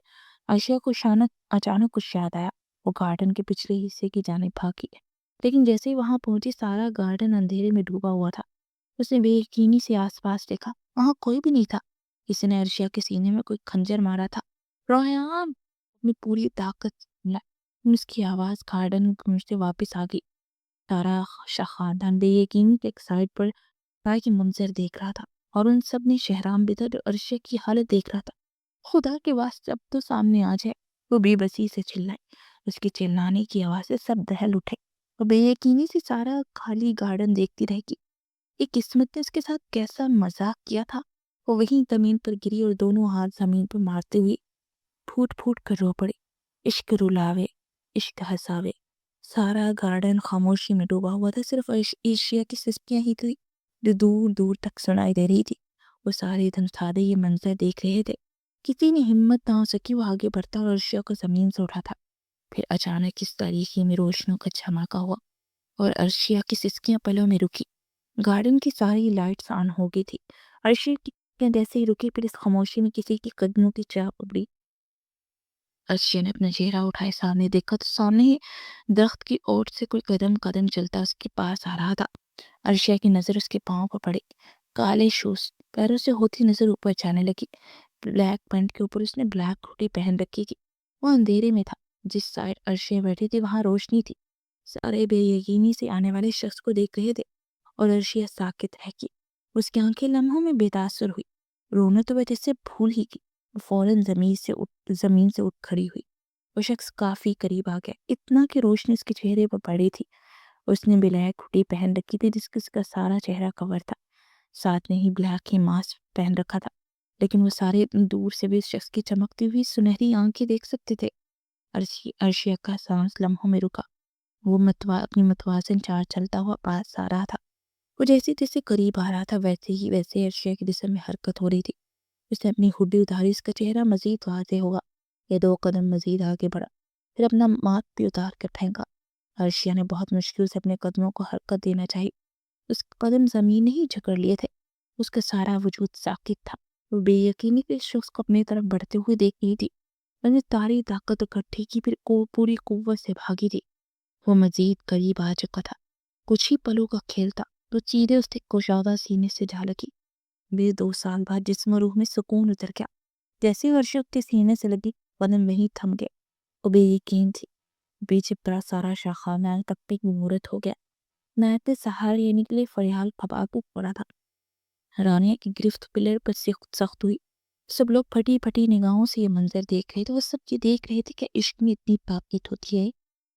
عائشہ کو اچانک کچھ یاد آیا۔ وہ گارڈن کے پچھلے حصے کی جانب بھاگی، لیکن جیسے ہی وہاں پہنچی سارا گارڈن اندھیرے میں ڈوبا ہوا تھا۔ اس نے بے یقینی سے آس پاس دیکھا، وہاں کوئی بھی نہیں تھا۔ کسی نے عرشیہ کے سینے میں کوئی خنجر مارا تھا۔ رویام! اپنی پوری طاقت سے چلا، اس کی آواز گارڈن گونجتے واپس آ گئی۔ سارا خاندان بے یقینی کے ایک سائڈ پر رائے کی منظر دیکھ رہا تھا، اور ان سب نے شہرام بدر اور عرشیہ کی حالت دیکھ رہا تھا۔ خدا کے واسطے اب تو سامنے آ جائے، وہ بے بسی سے چلائی۔ اس کے چلانے کی آواز سے سب دہل اٹھے، وہ بے یقینی سے سارا خالی گارڈن دیکھتی رہ گئی۔ یہ قسمت نے اس کے ساتھ کیسا مذاق کیا تھا۔ وہ وہیں زمین پر گری اور دونوں ہاتھ زمین پر مارتے ہوئے پھوٹ پھوٹ کر رو پڑی۔ عشق رلاوے، عشق ہساوے۔ سارا گارڈن خاموشی میں ڈوبا ہوا تھا، صرف عرشیہ کی سسکیاں ہی تھی جو دور دور تک سنائی دے رہی تھی۔ وہ سارے دن سادے یہ منظر دیکھ رہے تھے۔ کسی نے ہمت نہ ہو سکی، وہ آگے بڑھتا اور عرشیہ کو زمین سے اٹھا تھا۔ پھر اچانک اس تاریکی میں روشنیوں کا جھماکا ہوا اور عرشیہ کی سسکیاں پلوں میں رکی۔ گارڈن کی ساری لائٹس آن ہو گئی تھی۔ عرشیہ کی سسکیاں جیسے ہی رکی، پھر اس خاموشی میں کسی کی قدموں کی چاپ ابری۔ عرشیہ نے اپنا چہرہ اٹھائے، سامنے دیکھا تو سامنے ہی درخت کی اوٹ سے کوئی قدم قدم چلتا اس کے پاس آ رہا تھا۔ عرشیہ کی نظر اس کے پاؤں پر پڑی۔ کالے شوز پیروں سے ہوتی نظر اوپر جانے لگی۔ بلیک پینٹ کے اوپر اس نے بلیک ہوڈی پہن رکھی تھی۔ وہ اندھیرے میں تھا۔ جس سائڈ عرشیہ بیٹھی تھی وہاں روشنی تھی۔ سارے بے یقینی سے آنے والے شخص کو دیکھ رہے تھے، اور عرشیہ ساکت رہ گئی۔ اس کی آنکھیں لمحوں میں بے تاثر ہوئی۔ رونا تو وہ جیسے بھول ہی گئی۔ وہ فوراً زمین سے اٹھ کھڑی ہوئی۔ وہ شخص کافی قریب آ گیا، اتنا کہ روشنی اس کے چہرے پر پڑی تھی۔ اس نے بلیک ہوڈی پہن رکھی تھی جس کا سارا چہرہ کور تھا، ساتھ میں ہی بلیک ہی ماسک پہن رکھا تھا، لیکن وہ سارے اتنی دور سے بھی اس شخص کی چمکتی ہوئی سنہری آنکھیں دیکھ سکتے تھے۔ عرشیہ کا سانس لمحوں میں رکا۔ وہ اپنی متوازن چال چلتا ہوا پاس آ رہا تھا۔ وہ جیسے جیسے قریب آ رہا تھا ویسے عرشیہ کے جسم میں حرکت ہو رہی تھی۔ اس نے اپنی ہوڈی اتاری، اس کا چہرہ مزید واضح ہوا۔ یہ 2 قدم مزید آگے بڑھا، پھر اپنا ماتھ بھی اتار کر پھینکا۔ عرشیہ نے بہت مشکل سے اپنے قدموں کو حرکت دینا چاہی۔ اس قدم زمین نہیں جکڑ لیے تھے، اس کا سارا وجود ساکت تھا۔ وہ بے یقینی سے اس شخص کو اپنی طرف بڑھتے ہوئے دیکھ رہی تھی۔ اس نے ساری طاقت اکٹھی کی، پھر پوری قوت سے بھاگی تھی۔ وہ مزید قریب آ چکا تھا۔ کچھ ہی پلوں کا کھیل تھا تو چیزیں اس کے کشادہ سینے سے جا لگی۔ 2 سال بعد جسم و روح میں سکون اتر گیا۔ جیسے عرشیہ کے سینے سے لگی، قدم وہیں تھم گئے۔ وہ بے یقین تھی۔ پیچھے پڑا سارا خاندان کپے کی مورت ہو گیا۔ عنایت نے سہارا لینے کے لیے فریال پھپاکو پڑا تھا۔ رانیہ کی گرفت پلر پر سخت ہوئی۔ سب لوگ پھٹی پھٹی نگاہوں سے یہ منظر دیکھ رہے تھے۔ وہ سب یہ دیکھ رہے تھے کہ عشق میں اتنی طاقت ہوتی ہے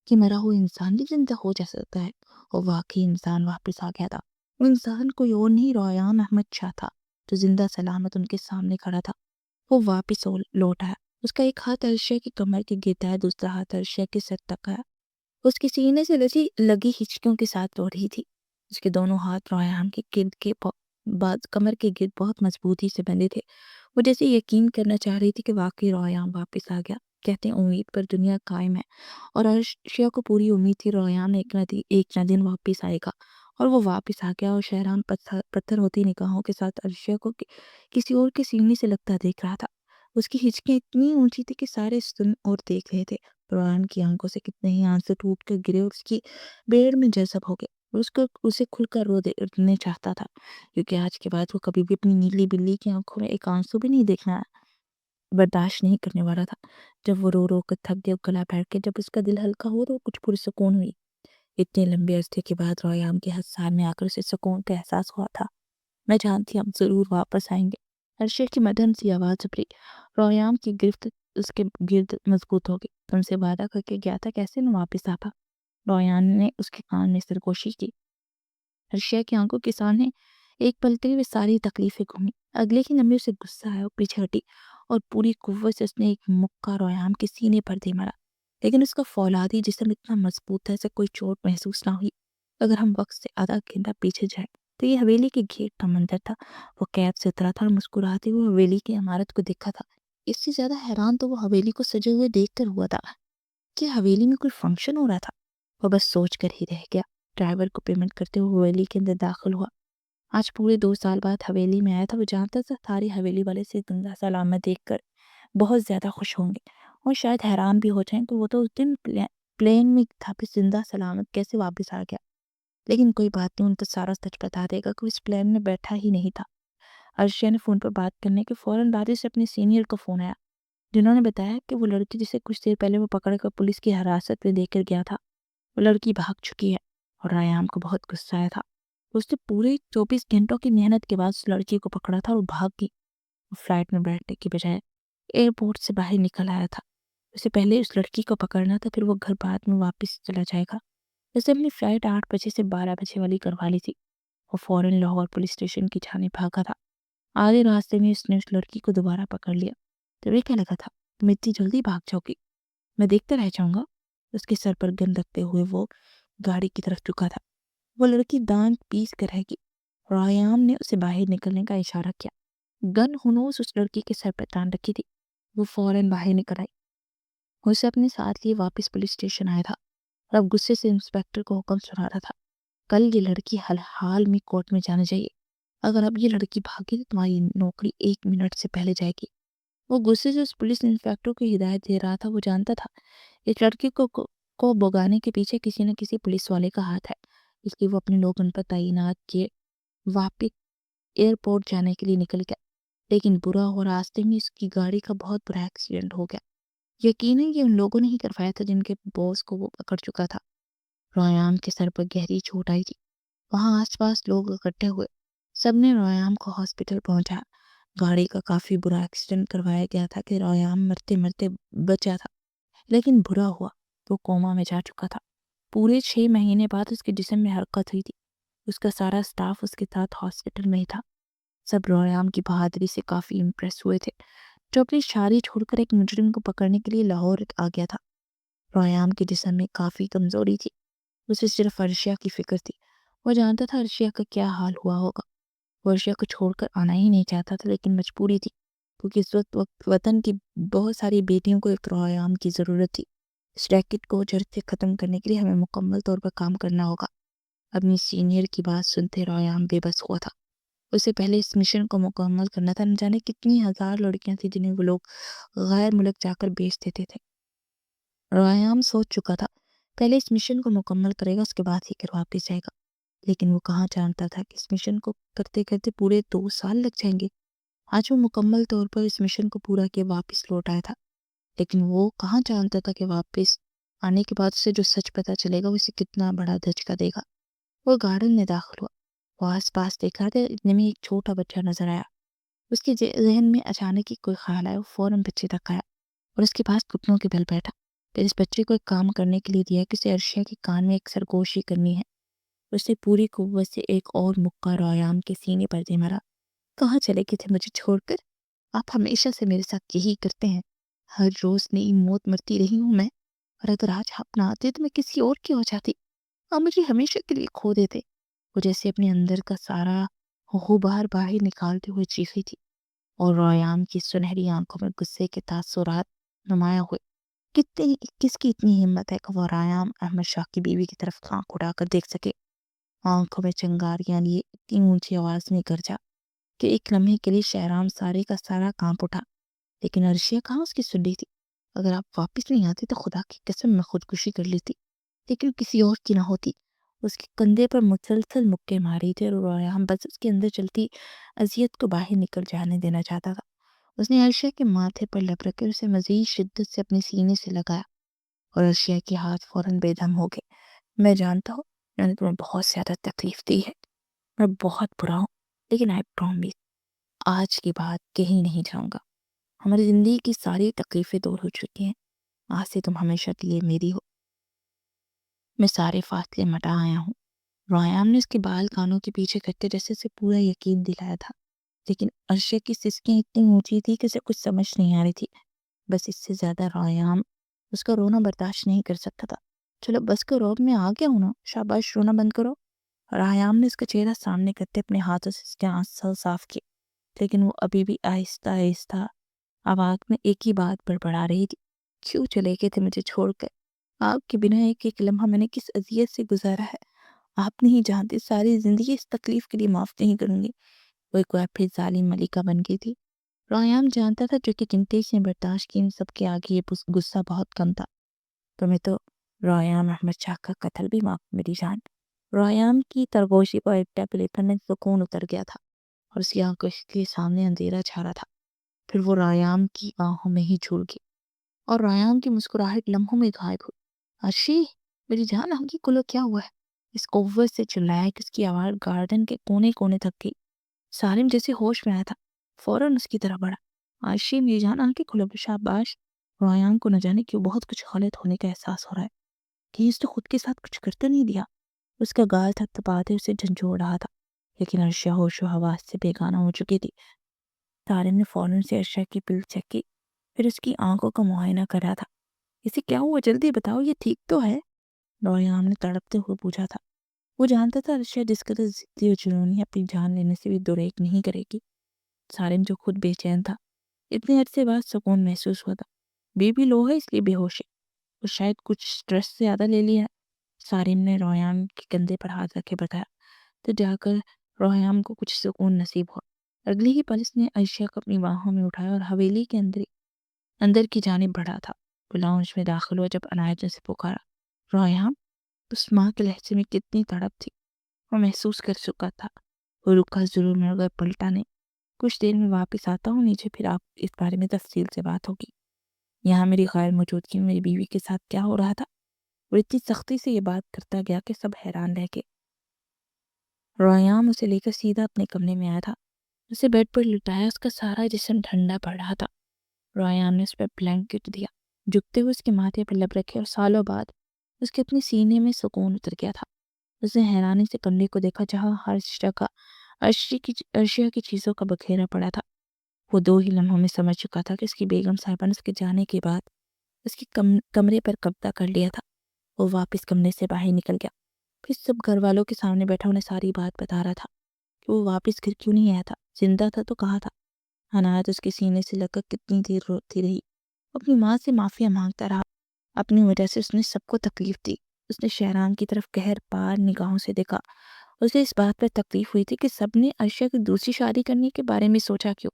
کہ مرا ہوا انسان بھی زندہ ہو جا سکتا ہے۔ اور واقعی انسان واپس آ گیا تھا۔ وہ انسان کوئی اور نہیں، رویان احمد شاہ تھا، جو زندہ سلامت ان کے سامنے کھڑا تھا۔ وہ واپس لوٹ آیا۔ اس کا ایک ہاتھ عرشیہ کی کمر کے گرد ہے، دوسرا ہاتھ عرشیہ کے سر تک آیا۔ اس کے سینے سے لگی ہچکیوں کے ساتھ دوڑ رہی تھی۔ اس کے دونوں ہاتھ رویان کے کمر کے گرد بہت مضبوطی سے بندھے تھے۔ وہ جیسے یقین کرنا چاہ رہی تھی کہ واقعی رویان واپس آ گیا۔ کہتے ہیں امید پر دنیا قائم ہے، اور عرشیہ کو پوری امید تھی رویان ایک نہ دن واپس آئے گا اور وہ واپس آ گیا اور شہرام پتھر پتھر ہوتی نگاہوں کے ساتھ عرشیا کو کسی اور کے سینے سے لگتا دیکھ رہا تھا۔ اس کی ہچکیں اتنی اونچی تھی کہ سارے سن اور دیکھ رہے تھے۔ رویان کی آنکھوں سے کتنے ہی آنسو ٹوٹ کر گرے اور اس کی بیڑ میں جذب ہو گئے اور اس کو اسے کھل کر رونے چاہتا تھا، کیونکہ آج کے بعد وہ کبھی بھی اپنی نیلی بلی کی آنکھوں میں ایک آنسو بھی نہیں دیکھنا برداشت نہیں کرنے والا تھا۔ جب وہ رو رو کر تھک گیا گلا بیٹھ کے، جب اس کا دل ہلکا ہوا تو کچھ پرسکون ہوئی۔ اتنے لمبے عرصے کے بعد رویام کے ہاتھ سامنے آ کر اسے سکون کا احساس ہوا تھا۔ میں جانتی ہم ضرور واپس آئیں گے۔ عرشے کی مدھم سی آواز ابھری۔ رویام کی گرفت اس کے گرد مضبوط ہو گئی۔ تم سے وعدہ کر کے گیا تھا، کیسے نہ واپس آتا؟ رویان نے اس کے کان میں سرگوشی کی۔ عرشیا کی آنکھوں کے سامنے ایک پلتے ہوئے ساری تکلیفیں گھومی۔ اگلے ہی لمحے اسے غصہ آیا اور پیچھے ہٹی اور پوری قوت سے اس نے ایک مکہ رویام کے سینے پر دے مارا، لیکن اس کا فولادی جسم اتنا مضبوط تھا اسے کوئی چوٹ محسوس نہ ہوئی۔ اگر ہم وقت سے آدھا گھنٹہ پیچھے جائیں تو یہ حویلی کے گیٹ کا منظر تھا۔ وہ قید سے اترا تھا اور مسکراتے ہوئے حویلی کی عمارت کو دیکھا تھا۔ اس سے زیادہ حیران تو وہ حویلی کو سجے ہوئے دیکھ کر ہوا تھا کہ حویلی میں کوئی فنکشن ہو رہا تھا۔ وہ بس سوچ کر ہی رہ گیا۔ ڈرائیور کو پیمنٹ کرتے ہوئے حویلی کے اندر داخل ہوا۔ آج پورے 2 سال بعد حویلی میں آیا تھا۔ وہ جانتا تھا ساری حویلی والے سے زندہ سلامت دیکھ کر بہت زیادہ خوش ہوں گے اور شاید حیران بھی ہو جائیں کہ وہ تو اس دن پلین میں تھا، پھر زندہ سلامت کیسے واپس آ گیا۔ لیکن کوئی بات نہیں، ان کو سارا سچ بتا دے گا کہ اس پلین میں بیٹھا ہی نہیں تھا۔ عرشیا نے فون پر بات کرنے کے فوراً بعد سے اپنے سینئر کو فون آیا، جنہوں نے بتایا کہ وہ لڑکی جسے کچھ دیر پہلے وہ پکڑ کر پولیس کی حراست میں دے کر گیا تھا، وہ لڑکی بھاگ چکی ہے۔ اور ریام کو بہت غصہ آیا تھا۔ اس نے پورے 24 گھنٹوں کی محنت کے بعد اس لڑکی کو پکڑا تھا اور بھاگ گئی۔ وہ فلائٹ میں بیٹھنے کی بجائے ایئرپورٹ سے باہر نکل آیا تھا۔ اسے پہلے اس لڑکی کو پکڑنا تھا، پھر وہ گھر بعد میں واپس چلا جائے گا۔ اسے اپنی فلائٹ 8 بجے سے 12 بجے والی کروا لی تھی۔ وہ فوراً لاہور پولیس اسٹیشن کی جانب بھاگا تھا۔ آدھے راستے میں اس نے اس لڑکی کو دوبارہ پکڑ لیا۔ تمہیں کیا لگا تھا تم اتنی جلدی بھاگ جاؤ گی؟ میں دیکھتا رہ جاؤں گا؟ اس کے سر پر گن رکھتے ہوئے وہ گاڑی کی طرف جھکا تھا۔ وہ لڑکی دانت پیس کر رہ گئی۔ ریام نے اسے باہر نکلنے کا اشارہ کیا۔ گن ہنوز اس لڑکی کے سر پر تان رکھی تھی۔ وہ فوراً باہر نکل آئی۔ وہ اسے اپنے ساتھ لیے واپس پولیس اسٹیشن آیا تھا اور اب غصے سے انسپیکٹر کو حکم سنا رہا تھا، کل یہ لڑکی حال میں کورٹ میں جانا چاہیے۔ اگر اب یہ لڑکی بھاگی تو تمہاری نوکری 1 منٹ سے پہلے جائے گی۔ وہ غصے سے اس پولیس انسپیکٹر کو ہدایت دے رہا تھا۔ وہ جانتا تھا اس لڑکی کو بگانے کے پیچھے کسی نہ کسی پولیس والے کا ہاتھ ہے، اس لیے وہ اپنے لوگ ان پر تعینات کیے واپس ایئرپورٹ جانے کے لیے نکل گیا۔ لیکن برا ہو، راستے میں اس کی گاڑی کا بہت بڑا ایکسیڈنٹ ہو گیا۔ یقیناً یہ ان لوگوں نے ہی کروایا تھا جن کے باس کو وہ پکڑ چکا تھا۔ رویام کے سر پر گہری چوٹ آئی تھی۔ وہاں آس پاس لوگ اکٹھے ہوئے، سب نے رویام کو ہاسپٹل پہنچایا۔ گاڑی کا کافی برا ایکسیڈنٹ کروایا گیا تھا کہ رویام مرتے مرتے بچا تھا، لیکن برا ہوا وہ کوما میں جا چکا تھا۔ پورے 6 مہینے بعد اس کے جسم میں حرکت ہوئی تھی۔ اس کا سارا سٹاف اس کے ساتھ ہاسپٹل میں ہی تھا۔ سب رویام کی بہادری سے کافی امپریس ہوئے تھے، جو اپنی شادی چھوڑ کر ایک مجرم کو پکڑنے کے لیے لاہور آ گیا تھا۔ رویام کے جسم میں کافی کمزوری تھی، اسے صرف عرشیا کی فکر تھی۔ وہ جانتا تھا عرشیا کا کیا حال ہوا ہوگا۔ وہ عرشیا کو چھوڑ کر آنا ہی نہیں چاہتا تھا، لیکن مجبوری تھی، کیونکہ اس وقت وطن کی بہت ساری بیٹیوں کو ایک رویام کی ضرورت تھی۔ اس ریکٹ کو جڑ سے ختم کرنے کے لیے ہمیں مکمل طور پر کام کرنا ہوگا۔ اپنی سینئر کی بات سنتے رویام بے بس ہوا تھا۔ اسے پہلے اس مشن کو مکمل کرنا تھا۔ نہ جانے کتنی ہزار لڑکیاں تھیں جنہیں وہ لوگ غیر ملک جا کر بیچ دیتے تھے۔ رویام سوچ چکا تھا پہلے اس مشن کو مکمل کرے گا، اس کے بعد ہی پھر واپس جائے گا۔ لیکن وہ کہاں جانتا تھا کہ اس مشن کو کرتے کرتے پورے 2 سال لگ جائیں گے۔ آج وہ مکمل طور پر اس مشن کو پورا کیے واپس لوٹ آیا تھا، لیکن وہ کہاں جانتا تھا کہ واپس آنے کے بعد اسے جو سچ پتہ چلے گا وہ اسے کتنا بڑا دھچکا دے گا۔ وہ گارڈن میں داخل ہوا۔ وہ آس پاس دیکھا تھا، اتنے میں ایک چھوٹا بچہ نظر آیا۔ اس کے ذہن میں اچانک ہی کوئی خیال آیا۔ وہ فوراً بچے تک آیا اور اس کے پاس گھٹنوں کے بل بیٹھا۔ پھر اس بچے کو ایک کام کرنے کے لیے دیا کہ اسے عرشیا کے کان میں ایک سرگوشی کرنی ہے۔ اس نے پوری قوت سے ایک اور مکہ رویام کے سینے پر دے مارا۔ کہاں چلے گئے تھے مجھے چھوڑ کر؟ آپ ہمیشہ سے میرے ساتھ یہی کرتے ہیں۔ ہر روز نئی موت مرتی رہی ہوں میں، اور اگر آج آپ نہ آتے تو میں کسی اور کی ہو جاتی۔ آپ مجھے ہمیشہ کے لیے کھو دیتے۔ وہ جیسے اپنے اندر کا سارا غبار باہر نکالتے ہوئے چیخی تھی، اور رویام کی سنہری آنکھوں میں غصے کے تاثرات نمایاں ہوئے۔ کس کی اتنی ہمت ہے کہ وہ ریام احمد شاہ کی بیوی کی طرف آنکھ اٹھا کر دیکھ سکے؟ آنکھوں میں چنگاریاں لیے اتنی اونچی آواز میں گرجا کہ ایک لمحے کے لیے شہرام سارے کا سارا کانپ اٹھا، لیکن عرشیہ کہاں اس کی سن رہی تھی۔ اگر آپ واپس نہیں آتے تو خدا کی قسم میں خودکشی کر لیتی، لیکن کسی اور کی نہ ہوتی۔ اس کے کندھے پر مسلسل مکے ماری تھے اور ریحان بس اس کے اندر چلتی اذیت کو باہر نکل جانے دینا چاہتا تھا۔ اس نے عرشیہ کے ماتھے پر لب رکھ کر اسے مزید شدت سے اپنے سینے سے لگایا اور عرشیہ کے ہاتھ فوراً بے دم ہو گئے۔ میں جانتا ہوں میں نے تمہیں بہت زیادہ تکلیف دی ہے، میں بہت برا ہوں، لیکن آئی پرومس آج کی بات کہیں نہیں جاؤں گا۔ ہماری زندگی کی ساری تکلیفیں دور ہو چکی ہیں، آج سے تم ہمیشہ کے لیے میری ہو، میں سارے فاصلے مٹا آیا ہوں۔ ریحان نے اس کے بال کانوں کے پیچھے کرتے جیسے اسے پورا یقین دلایا تھا، لیکن عرشیہ کی سسکیاں اتنی اونچی تھی کہ اسے کچھ سمجھ نہیں آ رہی تھی۔ بس اس سے زیادہ ریحان اس کا رونا برداشت نہیں کر سکتا تھا۔ چلو بس کرو، اب میں آ گیا ہوں نا، شاباش رونا بند کرو۔ ریحان نے اس کا چہرہ سامنے کرتے اپنے ہاتھوں سے اس کے آنسو صاف کیے، لیکن وہ ابھی بھی آہستہ آہستہ آواز میں ایک ہی بات بڑبڑا رہی تھی، کیوں چلے گئے تھے مجھے چھوڑ کر؟ آپ کے بنا ایک ایک لمحہ میں نے کس اذیت سے گزارا ہے، آپ نہیں جانتے، ساری زندگی اس تکلیف کے لیے معاف نہیں کروں گی۔ وہ ایک بار پھر ظالم ملکہ بن گئی تھی۔ ریحان جانتا تھا جو کہ کنٹیج نے برداشت کی، ان سب کے آگے یہ غصہ بہت کم تھا۔ تمہیں تو ریحان احمد شاہ کا قتل بھی معاف میری جان۔ ریحان کی ترغوشی پر ایک ٹیپ لے کر میں سکون اتر گیا تھا اور اس کی آنکھوں کے سامنے اندھیرا چھا رہا تھا۔ پھر وہ ریحان کی آنکھوں میں ہی جھول گئی اور ریحان کی مسکراہٹ لمحوں میں غائب ہوئی۔ عرشی میری جان، ہلکی کلو کیا ہوا ہے؟ اس قوت سے چلایا کہ اس کی آواز گارڈن کے کونے کونے تک گئی۔ سالم جیسے ہوش میں آیا تھا، فوراً اس کی طرف بڑھا۔ عرشی میری جان، ہلکی کھلو، شاباش۔ ریحان کو نہ جانے کیوں بہت کچھ غلط ہونے کا احساس ہو رہا ہے، کہ اس تو خود کے ساتھ کچھ کرتے نہیں دیا۔ اس کا گال تھپتھپاتے اسے جھنجھوڑ رہا تھا، لیکن عرشیہ ہوش و حواس سے بیگانہ ہو چکی تھی۔ سالم نے فوراً سے عرشیہ کی پل چیک کی، پھر اس کی آنکھوں کا معائنہ کرا تھا۔ اسے کیا ہوا، جلدی بتاؤ، یہ ٹھیک تو ہے؟ ریحان نے تڑپتے ہوئے پوچھا تھا۔ وہ جانتا تھا عرشیہ جس قدر ضدی و جنونی اپنی جان لینے سے بھی دوریک نہیں کرے گی۔ سالم جو خود بے چین تھا، اتنے عرصے بعد سکون محسوس ہوا تھا۔ بی پی لو ہے اس لیے بے ہوش ہے، وہ شاید کچھ سٹریس سے زیادہ لے لیا ہے۔ سالم نے ریحان کے کندھے پر ہاتھ رکھے بتایا، تو جا کر ریحان کو کچھ سکون نصیب ہوا۔ اگلی ہی پل اس نے عرشیہ کو اپنی باہوں میں اٹھایا اور حویلی کے اندر کی جانب بڑھا تھا۔ وہ لاؤنج میں داخل ہوا جب عنایت نے اسے پکارا۔ ریحان، اس ماں کے لہجے میں کتنی تڑپ تھی، وہ محسوس کر چکا تھا۔ وہ رکا ضرور مگر پلٹا نہیں۔ کچھ دیر میں واپس آتا ہوں نیچے، پھر آپ اس بارے میں تفصیل سے بات ہوگی۔ یہاں میری غیر موجودگی میں میری بیوی کے ساتھ کیا ہو رہا تھا؟ وہ اتنی سختی سے یہ بات کرتا گیا کہ سب حیران رہ گئے۔ ریحان اسے لے کر سیدھا اپنے کمرے میں آیا تھا، اسے بیڈ پر لٹایا، اس کا سارا جسم ٹھنڈا پڑ رہا تھا۔ ریحان نے اس پر بلینکٹ دیا، جھکتے ہوئے اس کے ماتھے پر لب رکھے، اور سالوں بعد اس کے اپنے سینے میں سکون اتر گیا تھا۔ اس نے حیرانی سے کمرے کو دیکھا جہاں ہر جگہ عرشیہ کی چیزوں کا بکھیرا پڑا تھا۔ وہ 2 ہی لمحوں میں سمجھ چکا تھا کہ اس کی بیگم صاحبہ نے اس کے جانے کے بعد اس کے کمرے پر قبضہ کر لیا تھا۔ وہ واپس کمرے سے باہر نکل گیا، پھر سب گھر والوں کے سامنے بیٹھا انہیں ساری بات بتا رہا تھا کہ وہ واپس گھر کیوں نہیں آیا تھا، زندہ تھا تو کہا تھا۔ عنایت اس کے سینے سے لگ کر کتنی دیر روتی رہی، اپنی ماں سے معافیا مانگتا رہا، اپنی وجہ سے اس نے سب کو تکلیف دی۔ اس نے شہرام کی طرف قہر پار نگاہوں سے دیکھا، اسے اس بات پر تکلیف ہوئی تھی کہ سب نے عرشیہ کی دوسری شادی کرنے کے بارے میں سوچا کیوں۔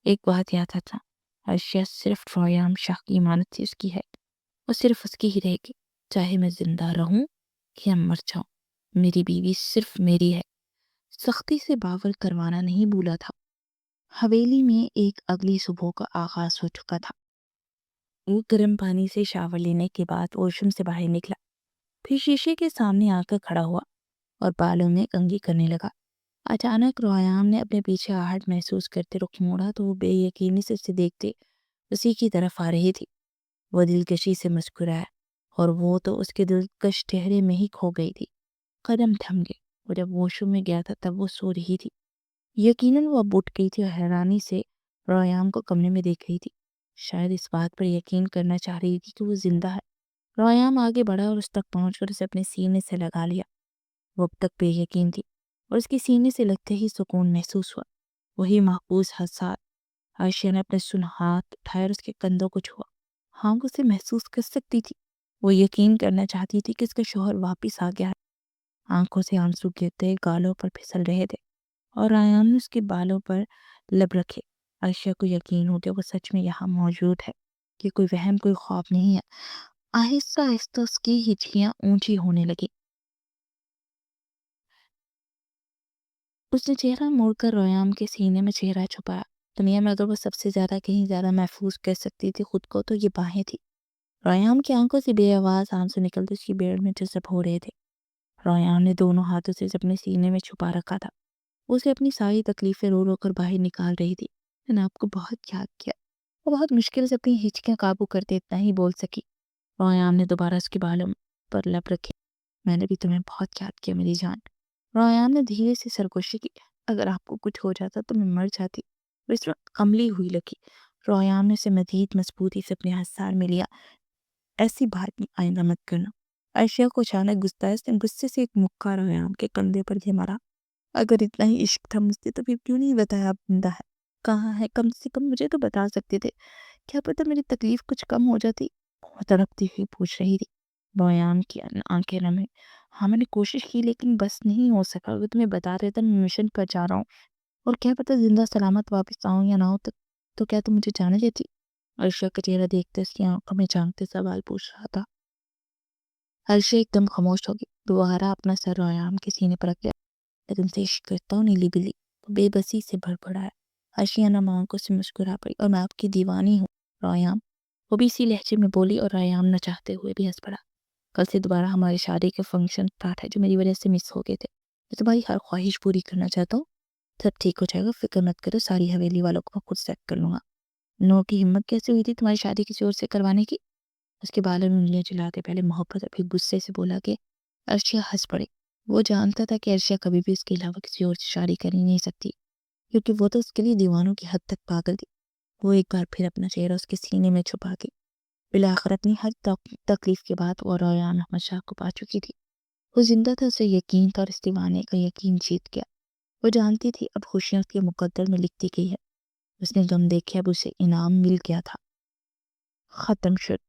ایک بات یاد تھا، عرشیہ صرف ریحان شاہ کی امانت تھی، اس کی ہے، وہ صرف اس کی ہی رہے گی، چاہے میں زندہ رہوں یا مر جاؤں، میری بیوی صرف میری ہے۔ سختی سے باور کروانا نہیں بھولا تھا۔ حویلی میں ایک اگلی صبح کا آغاز ہو چکا تھا۔ وہ گرم پانی سے شاور لینے کے بعد واش روم سے باہر نکلا، پھر شیشے کے سامنے آ کر کھڑا ہوا اور بالوں میں کنگھی کرنے لگا۔ اچانک ریحان نے اپنے پیچھے آہٹ محسوس کرتے رخ موڑا تو وہ بے یقینی سے اسے دیکھتے اسی کی طرف آ رہی تھی۔ وہ دلکشی سے مسکرایا اور وہ تو اس کے دلکش چہرے میں ہی کھو گئی تھی۔ قدم تھم گئے۔ وہ جب واش روم میں گیا تھا تب وہ سو رہی تھی، یقیناً وہ اب اٹھ گئی تھی اور حیرانی سے ریحان کو کمرے میں دیکھ رہی تھی، شاید اس بات پر یقین کرنا چاہ رہی تھی کہ وہ زندہ ہے۔ ریحان آگے بڑھا اور اس تک پہنچ کر اسے اپنے سینے سے لگا لیا۔ وہ اب تک بے یقین تھی اور اس کے سینے سے لگتے ہی سکون محسوس ہوا۔ وہی محفوظ حساس۔ عائشہ نے اپنے سن ہاتھ اٹھائے اور اس کے کندھوں کو چھوا۔ ہاں، وہ اسے محسوس کر سکتی تھی۔ وہ یقین کرنا چاہتی تھی کہ اس کا شوہر واپس آ گیا ہے۔ آنکھوں سے آنسو گرتے گالوں پر پھسل رہے تھے اور ریان نے اس کے بالوں پر لب رکھے۔ عائشہ کو یقین ہو گیا وہ سچ میں یہاں موجود ہے، کہ کوئی وہم کوئی خواب نہیں ہے۔ آہستہ آہستہ اس کی ہچکیاں اونچی ہونے لگی۔ اس نے چہرہ موڑ کر ریان کے سینے میں چہرہ چھپایا۔ دنیا میں اگر وہ سب سے زیادہ کہیں زیادہ محفوظ کر سکتی تھی خود کو تو یہ باہیں تھی۔ ریان کی آنکھوں سے بے آواز آنسو نکلتے اس کی بیڑ میں جذب ہو رہے تھے۔ ریان نے دونوں ہاتھوں سے اپنے سینے میں چھپا رکھا تھا۔ اسے اپنی ساری تکلیفیں رو رو کر باہر نکال رہی تھی۔ میں نے آپ کو بہت یاد کیا۔ وہ بہت مشکل سے اپنی ہچکیاں قابو کرتے اتنا ہی بول سکی۔ ریان نے دوبارہ اس کے بالوں پر لب رکھے۔ میں نے بھی تمہیں بہت یاد کیا میری جان۔ ریان نے دھیرے سے سرگوشی کی۔ اگر آپ کو کچھ ہو جاتا تو میں مر جاتی۔ وہ اس وقت کملی ہوئی لگی۔ ریان نے اسے مزید مضبوطی سے اپنے ہتھیار میں لیا۔ ایسی بات نہیں، آئندہ مت کرنا۔ عائشہ کو اچانک غصے سے ایک مکہ ریان کے کندھے پر گھے مارا۔ اگر اتنا ہی عشق تھا مجھ سے تو پھر کیوں نہیں بتایا آپ زندہ ہے، کہاں ہے؟ کم سے کم مجھے تو بتا سکتے تھے، کیا پتہ میری تکلیف کچھ کم ہو جاتی۔ وہ تڑپتی ہوئی پوچھ رہی تھی۔ ریان کی آنکھیں نم ہیں۔ ہاں میں نے کوشش کی لیکن بس نہیں ہو سکا۔ اگر تمہیں بتا دیتا میں مشن پر جا رہا ہوں اور کیا پتہ زندہ سلامت واپس آؤں یا نہ ہو تو کیا تم مجھے جانے دیتی؟ عائشہ کا چہرہ دیکھتے اس کی آنکھوں میں جانتے سوال پوچھ رہا تھا۔ عائشہ ایک دم خاموش ہوگی۔ دوبارہ اپنا سر ریان کے سینے پر رکھ لیا۔ میں تم سے عشق کرتا ہوں نیلی بلی، وہ بے بسی سے بھر پڑا ہے۔ عائشہ نم آنکھوں سے مسکرا پڑی۔ اور میں آپ کی دیوانی ہوں ریان، وہ بھی اسی لہجے میں بولی اور ریان نہ چاہتے ہوئے بھی ہنس پڑا۔ کل سے دوبارہ ہماری شادی کے فنکشن اسٹارٹ ہے جو میری وجہ سے مس ہو گئے تھے۔ میں تمہاری ہر خواہش پوری کرنا چاہتا ہوں۔ سب ٹھیک ہو جائے گا، فکر مت کرو، ساری حویلی والوں کو میں خود سیٹ کر لوں گا۔ نو کی ہمت کیسے ہوئی تھی تمہاری شادی کسی اور سے کروانے کی؟ اس کے بالوں میں انگلیاں چلاتے پہلے محبت اور پھر غصے سے بولا کہ عرشیہ ہنس پڑی۔ وہ جانتا تھا کہ عرشیہ کبھی بھی اس کے علاوہ کسی اور سے شادی کر ہی نہیں سکتی، کیونکہ وہ تو اس کے لیے دیوانوں کی حد تک پاگل تھی۔ وہ ایک بار پھر اپنا چہرہ اس کے سینے میں چھپا کے بالآخر اپنی ہر تکلیف کے بعد وہ ریان احمد شاہ کو پا چکی تھی۔ وہ زندہ تھا، اسے یقین تھا اور اس دیوانے کا یقین جیت گیا۔ وہ جانتی تھی اب خوشیاں اس کے مقدر میں لکھتی گئی ہے۔ اس نے غم دیکھے، اب اسے انعام مل گیا تھا۔ ختم شد۔